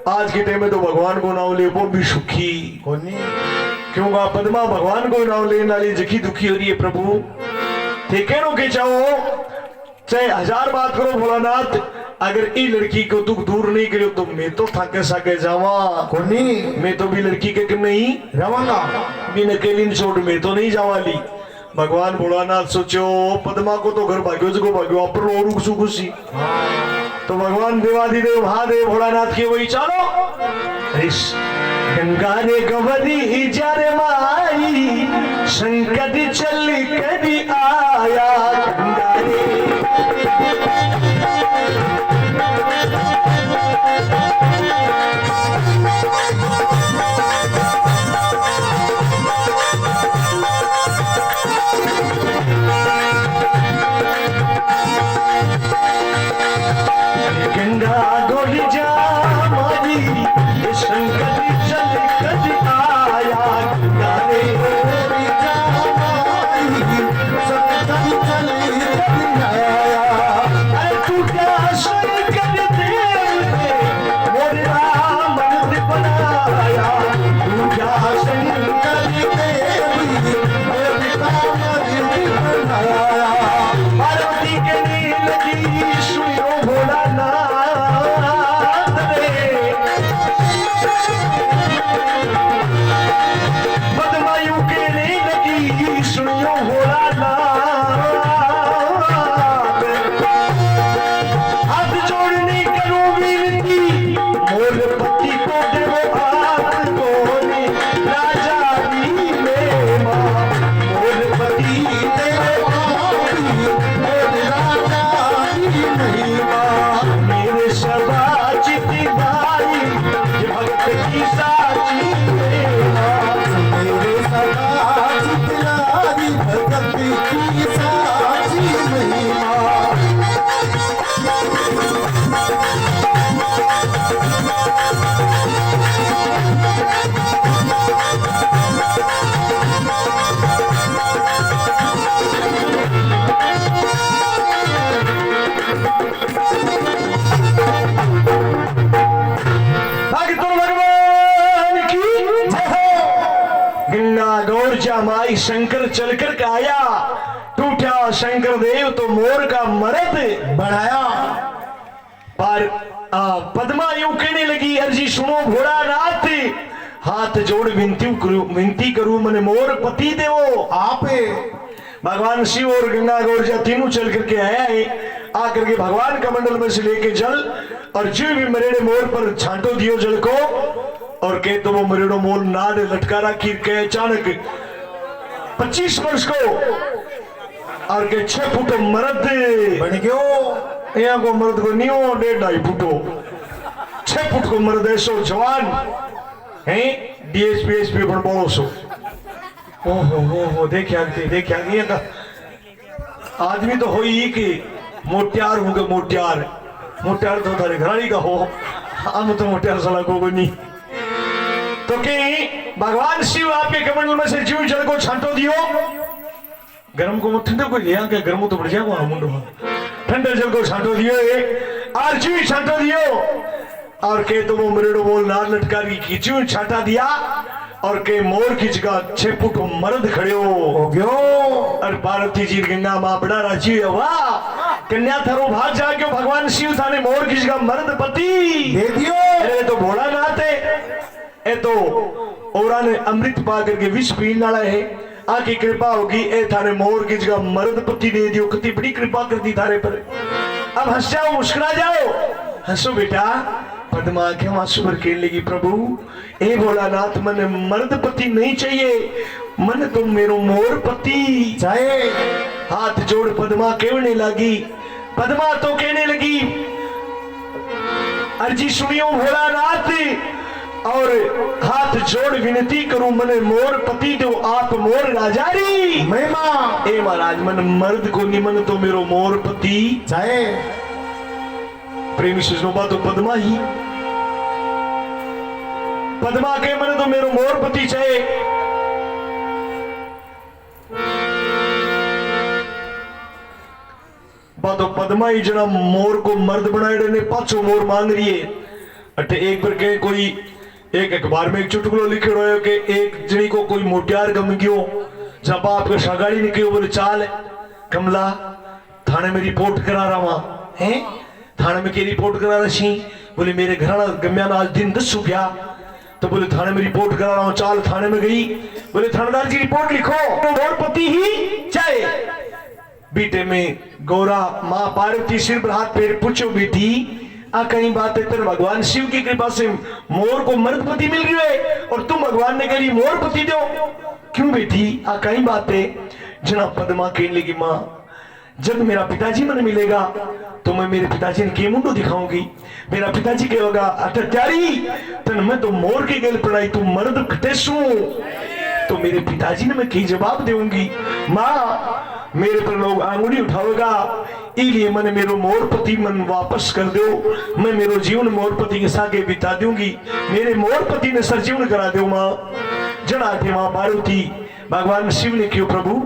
आज के टाइम में तो भगवान को नाम ले वो भी सुखी क्यों पद्मा भगवान को नाम लेने वाली जखी दुखी हो रही है प्रभु ठीक है नो के चाहो चाहे हजार बात करो भोलानाथ अगर ई लड़की को दुख दूर नहीं करो तो मैं तो थके सके जावा मैं तो भी लड़की के नहीं रवांगा बिन अकेली छोड़ मैं तो नहीं जावाली भगवान भोलानाथ सोचो पद्मा को तो घर भाग्यो जगो भाग्यो अपर और खुशी तो भगवान देवादिदेव महादेव भोलानाथ के वही चलो ऋष गंगा रे गवरी जारे माई संकट चल कभी आया गंगा रे गंगा गोरी जा मारी ये संकट चल कभी आया गंगा रे गोरी जा मारी संकट चल कभी आया अरे तू क्या संकट दे मोरे राम बनाया तू क्या संकट दे मोरे राम बनाया पार्वती के नील की सुनो भोलानाथ रे बदमायू के नील की सुनियो भोलानाथ हाथ जोड़ने करो विनती मोर पति को देवो हाथ कोने राजा दी में मां मोर पति देवो मोर राजा दी महिमा मेरे सदा चिति भाई ये भक्त की साची प्रेमा मेरे सदा चितलाई भक्त की साची महिमा भक्तों भगवान की जय हो गंगा गौर माई शंकर चलकर के आया टूटा शंकर देव तो मोर का मरद बढ़ाया पर पद्मा यूं कहने लगी अर्जी सुनो भोलानाथ हाथ जोड़ विनती करूं मने मोर पति देवो आप भगवान शिव और गंगा गौर तीनों चल करके आया है आकर के भगवान कमंडल में से लेके जल और जो भी मरेड़े मोर पर छांटो दियो जल को और कहे तो वो मरेड़ो मोल नाद लटका रखी के अचानक 25 वर्ष को और के 6 फुट मर्द बन गयो यहाँ को मर्द को नहीं हो 1.5 फुटो 6 फुट को मर्द ऐसो जवान है डीएसपी एसपी बन बोलो सो ओहो देखिया का आदमी तो हो ही कि मोटियार होगा मोटियार तो थारे घराड़ी का हो हम तो मोटियार सला को नहीं तो कि भगवान शिव आपके कमंडल में से जीव जल को छांटो दियो गर्म को ठंडे को लिया के गर्म तो बढ़ जाएगा मुंडो ठंडे जल को छांटो दियो और जीव छांटो दियो और के तो वो मरेड़ो बोल नार लटकारी की जीव छाटा दिया और के मोर की जगह 6 फुट मर्द खड़े हो गयो और पार्वती जी गंगा मां बड़ा राजी है वाह कन्या थारो भाग जाग्यो भगवान शिव थाने मोर की जगह मर्द पति दे दियो अरे तो भोलानाथ है ए तो औरा ने अमृत पा करके विष पीने वाला है आकी कृपा होगी ए थाने मोर की जगह मर्द पति दे दियो कितनी बड़ी कृपा कर दी थारे पर अब हंस जाओ मुस्कुरा जाओ हंसो बेटा पद्मा के आंसू भर खेलने लगी प्रभु ए भोलानाथ मन मर्द पति नहीं चाहिए मन तुम मेरो मोर पति चाहे हाथ जोड़ पद्मा कहने लगी पद्मा तो कहने लगी अर्जी सुनियो भोलानाथ और हाथ जोड़ विनती करूं मने मोर पति दो आप मोर राजारी महिमा ए महाराज मन मर्द को निमन तो मेरो मोर पति चाहे प्रेमी सुजनोबा तो पद्मा ही पद्मा के मन तो मेरो मोर पति चाहे तो पद्मा ही जना मोर को मर्द बनाए ने पाछो मोर मांग रही है अटे एक बार के कोई एक अखबार में एक चुटकुलो लिखे रहो कि एक जनी को कोई मोटियार गम गयो जब आपके सगाड़ी निकलो बोले चाल कमला थाने में रिपोर्ट करा रहा है थाने में की रिपोर्ट करा रही बोले मेरे घर गम्या आज दिन 10 गया तो बोले थाने में रिपोर्ट करा रहा हूं। चाल थाने में गई, बोले थानेदार जी रिपोर्ट लिखो, मोरपति ही चाहे। बेटे में गौरा माँ पार्वती सिर पर हाथ फेर पूछो बेटी आ कहीं बात है तेरे भगवान शिव की कृपा से मोर को मर्दपति मिल रही है और तुम भगवान ने कही मोरपति दो, क्यों बेटी आ कहीं बात है। जना पद्मा कहने लगी माँ जब मेरा पिताजी मन मिलेगा तो मैं मेरे पिताजी ने के मुंडो दिखाऊंगी। मेरा पिताजी कहेगा अटत्यारी तन मैं तो मोर के गेल पढ़ाई तू मर्द कटेसू, तो मेरे पिताजी ने मैं कई जवाब दूंगी। माँ मेरे पर लोग आंगुली उठाओगा इसलिए मैंने मेरो मोरपति मन वापस कर दो, मैं मेरो जीवन मोरपति के सागे बिता दूंगी, मेरे मोरपति ने सरजीवन करा दो। माँ जना थे माँ पार्वती भगवान शिव ने क्यों प्रभु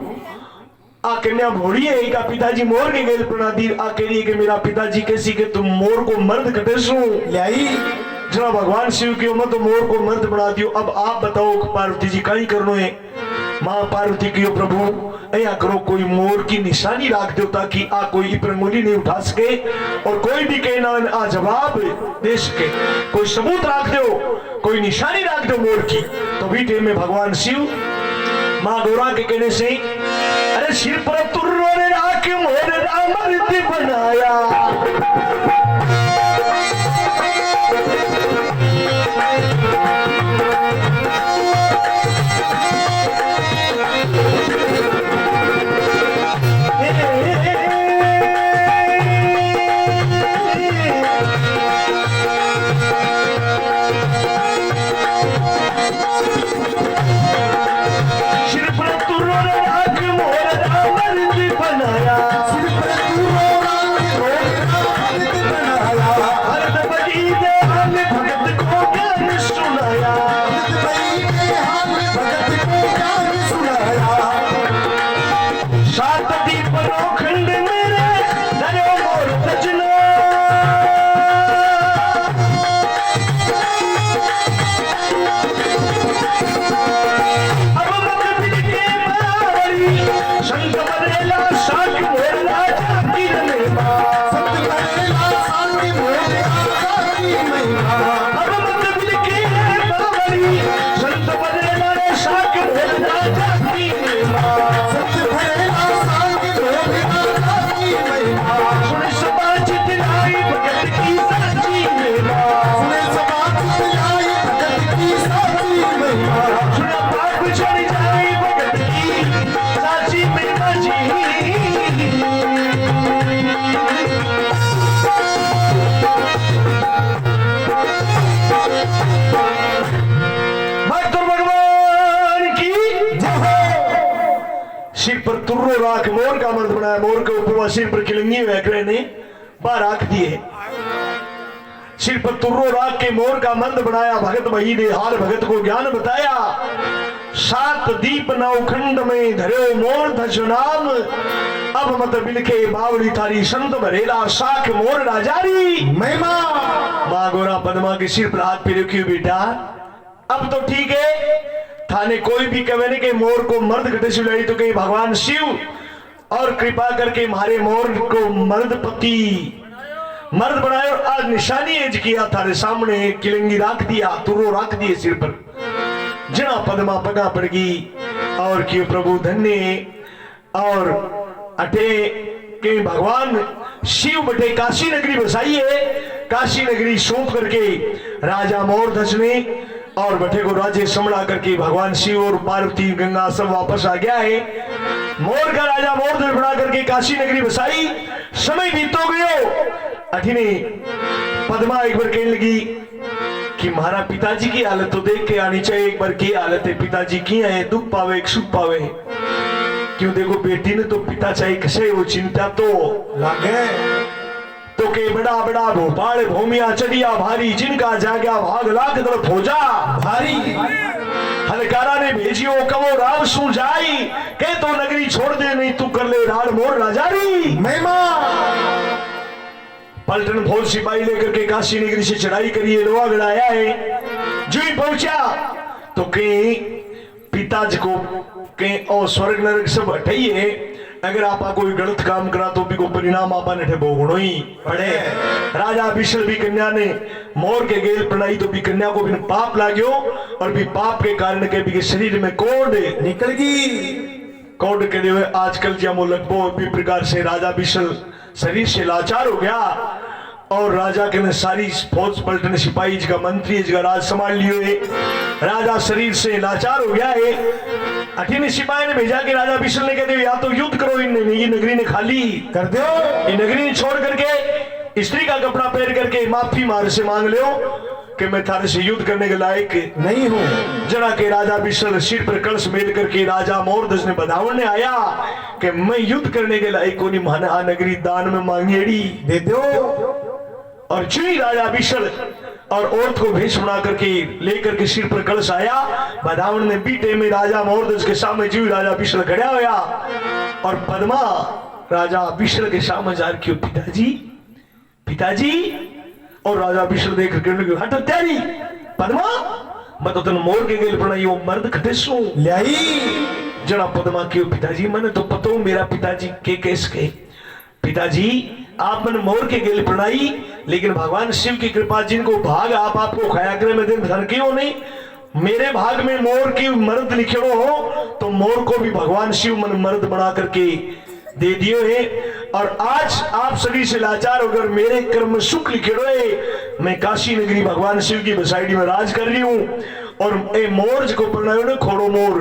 आ कन्या भोड़ी है का पिताजी मोर के गेल प्रणा दी आ कह रही है कि मेरा पिताजी कैसी के तुम मोर को मर्द कटेसू लाई। जना भगवान शिव की उम्र तो मोर को मर्द बना दियो। अब आप बताओ पार्वती जी कहीं करनो है। माँ पार्वती की प्रभु ऐया करो कोई मोर की निशानी राख दो ताकि आ कोई प्रंगुली नहीं उठा सके और कोई भी कहना आ जवाब दे सके, कोई सबूत राख दो, कोई निशानी राख दो मोर की। तो बीते में भगवान शिव माँ गौरा के कहने से अरे सिर पर तुर्रो ने राख मोर रामर्ति बनाया, राख मोर का मर्द बनाया। मोर के ऊपर सिर पर किलंगी वैकरे ने बार राख दिए, सिर पर तुर्रो राख के मोर का मर्द बनाया। भगत वही ने हाल भगत को ज्ञान बताया, सात दीप नवखंड में धरे मोर धज नाम, अब मत बिलखे बावड़ी थारी संत भरेला साख मोर राजारी महिमा। माँ गौरा पद्मा के सिर पर हाथ पे रखी बेटा अब तो ठीक है, थाने कोई भी कहे नहीं कि मोर को मर्द घटे सुलाई तो कहीं भगवान शिव और कृपा करके मारे मोर को मर्दपति मर्द बनाए और आज निशानी एज किया थारे सामने किलंगी राख दिया, तुरो राख दिए सिर पर। जना पद्मा पगा पड़ गई और क्यों प्रभु धन्य और अटे के भगवान शिव बटे काशी नगरी बसाई है। काशी नगरी सौंप करके राजा मोरध्वज ने और बटे को राज्य संभला करके भगवान शिव और पार्वती गंगा सब वापस आ गया है। मोर का राजा मोरध्वज बना करके काशी नगरी बसाई। समय बीतो गयो अठिने पद्मा एक बार कहने लगी कि महारा पिताजी की हालत तो देख के आनी चाहिए, एक बार की हालत है पिताजी की है, दुख पावे एक सुख पावे। क्यों देखो बेटी ने तो पिता चाहिए कसे वो चिंता तो लागे तो के बड़ा बड़ा भोपाल भूमिया चढ़िया भारी, जिनका जाग्या भाग लाख तरफ हो जा भारी। हलकारा ने भेजियो कवो राव सू जाई, के तो नगरी छोड़ दे नहीं तू कर ले राल मोर राजारी महिमा। पलटन फौज सिपाही लेकर के काशी नगरी से चढ़ाई करिए लोहा गड़ाया है। जो ही पहुंचा तो के पिताजी को के और स्वर्ग नरक सब हटाइए अगर आप कोई गलत काम करा तो भी को परिणाम आपा ने भोगनो ही पड़े। राजा विशल भी कन्या ने मोर के गेल प्रणाई तो भी कन्या को भी पाप लाग्यो और भी पाप के कारण के भी शरीर में कोड निकल गई। कोड के लिए आजकल जमो लगभग भी प्रकार से राजा विशल शरीर से लाचार हो गया और राजा के ने सारी फौज पलटन सिपाही का मंत्री का राज संभाल लियो है। राजा शरीर से लाचार हो गया है। अठीने सिपाही ने भेजा कि राजा विशल ने कहते या तो युद्ध करो, ये नगरी ने खाली कर दो। ये नगरी छोड़ करके स्त्री का कपड़ा पहन करके माफी मार से मांग लो कि मैं थारे से युद्ध करने के लायक नहीं हूँ। जरा के राजा विशल सिर पर कलश मेल करके राजा मोरध्वज ने बधावन ने आया कि मैं युद्ध करने के लायक को नहीं माना, आ नगरी दान में मांगेड़ी दे दो। और चुई राजा विशल और औरत को भेष बना करके लेकर के सिर पर कलश आया। बधावन ने बीटे में राजा मोरध्वज के सामने चुई राजा विशल खड़ा होया और पद्मा राजा विशल के सामने जार क्यों पिताजी पिताजी। और राजा विशल देख करके हट त्यारी पद्मा मैं तो तेन मोर के गेल बनाई वो मर्द खटेसू लाई। जरा पद्मा क्यों पिताजी मैंने तो पता हूं मेरा पिताजी के केस के पिताजी आप मैंने मोर के गेल प्रणाई लेकिन भगवान शिव की कृपा जिनको भाग आप आपको खाया करे में दिन धन क्यों नहीं मेरे भाग में मोर की मर्द लिखे हो तो मोर को भी भगवान शिव मन मर्द बना करके दे दियो है। और आज आप सभी से लाचार होकर मेरे कर्म में सुख लिखे है। मैं काशी नगरी भगवान शिव की बसाइडी में राज कर रही हूँ और ए मोर को प्रणायो ने खोड़ो मोर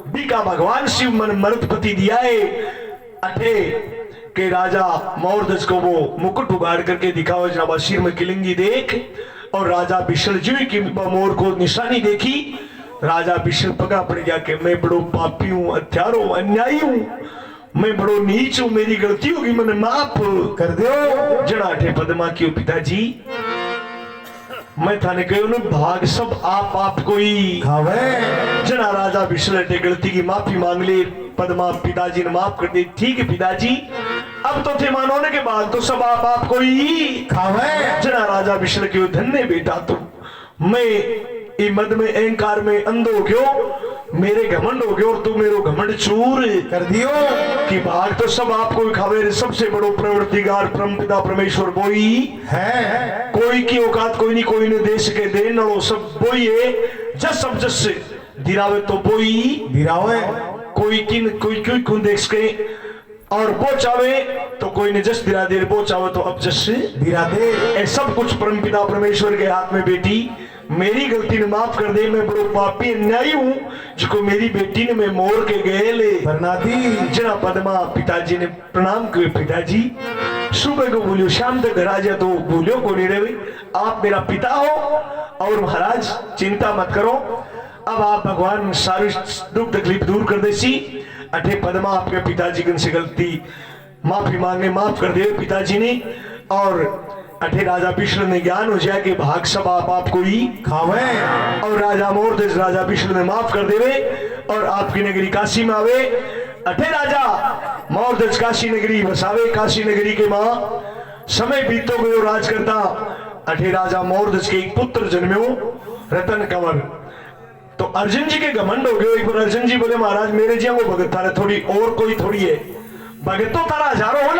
भी का भगवान शिव मन मर्द पति दिया है। अठे के राजा मोरध्वज को वो मुकुट उगाड़ करके दिखाओ जनाबा सिर में किलिंगी देख और राजा विशल जी की मोर को निशानी देखी। राजा विशल पगा पड़ गया कि मैं बड़ो पापी हूँ, हत्यारो हूँ, अन्यायी हूँ, मैं बड़ो नीच हूँ, मेरी गलती होगी मैंने माफ कर दो। जड़ा अठे पद्मा क्यों पिताजी मैं थाने कहो न भाग सब आप कोई खावे। जना राजा विशल अठे गलती की माफी मांग ली। पद्मा पिताजी ने माफ कर दी। ठीक है पिताजी अब तो थे मानोने के बाद तो सब आप कोई खावे। जना राजा विशल क्यों धन्य बेटा तुम मैं मद में अहंकार में अंधो क्यों मेरे घमंड हो गयो और तू मेरो घमंड चूर कर दियो कि भाग तो सब आपको खावे। सबसे बड़ो प्रवर्तिगार परम पिता परमेश्वर बोई है। कोई की औकात कोई नहीं, कोई ने देश के देन नो सब बोई है। जस सब जस से दिरावे तो बोई दिरावे कोई किन कोई क्यों कौन देख के और वो चावे तो कोई ने जस दिरा दे वो चावे तो अब जस दिरा दे। ए सब कुछ परम पिता परमेश्वर के हाथ में बेटी मेरी गलती ने माफ कर दे। मैं बड़ो पापी अन्यायी हूँ जिसको मेरी बेटी ने मैं मोर के गए बरनाती। जना पद्मा पिताजी ने प्रणाम किए। पिताजी सुबह को बोलियो शाम तक घर आ जाए तो बोलियो को नहीं रहे आप मेरा पिता हो और महाराज चिंता मत करो अब आप भगवान सारी दुख तकलीफ दूर कर देसी। अठे पद्मा आपके पिताजी की से गलती माफी मांगे माफ कर दे पिताजी ने। और अठे राजा विष्णु ने ज्ञान हो जाए कि भाग सब आपको ही खावे और राजा मोरध्वज राजा विष्णु ने माफ कर देवे और आपकी नगरी काशी में आवे। अठे राजा मोरध्वज काशी नगरी बसावे। काशी नगरी के मां समय बीतो गयो राज करता। अठे राजा मोरध्वज के एक पुत्र जन्म्यो रतन कंवर। तो अर्जुन जी के घमंड हो गयो। एक बार अर्जुन जी बोले महाराज मेरे जी वो भगत थारे थोड़ी और कोई थोड़ी है भगत तो तारा हजारों हो ना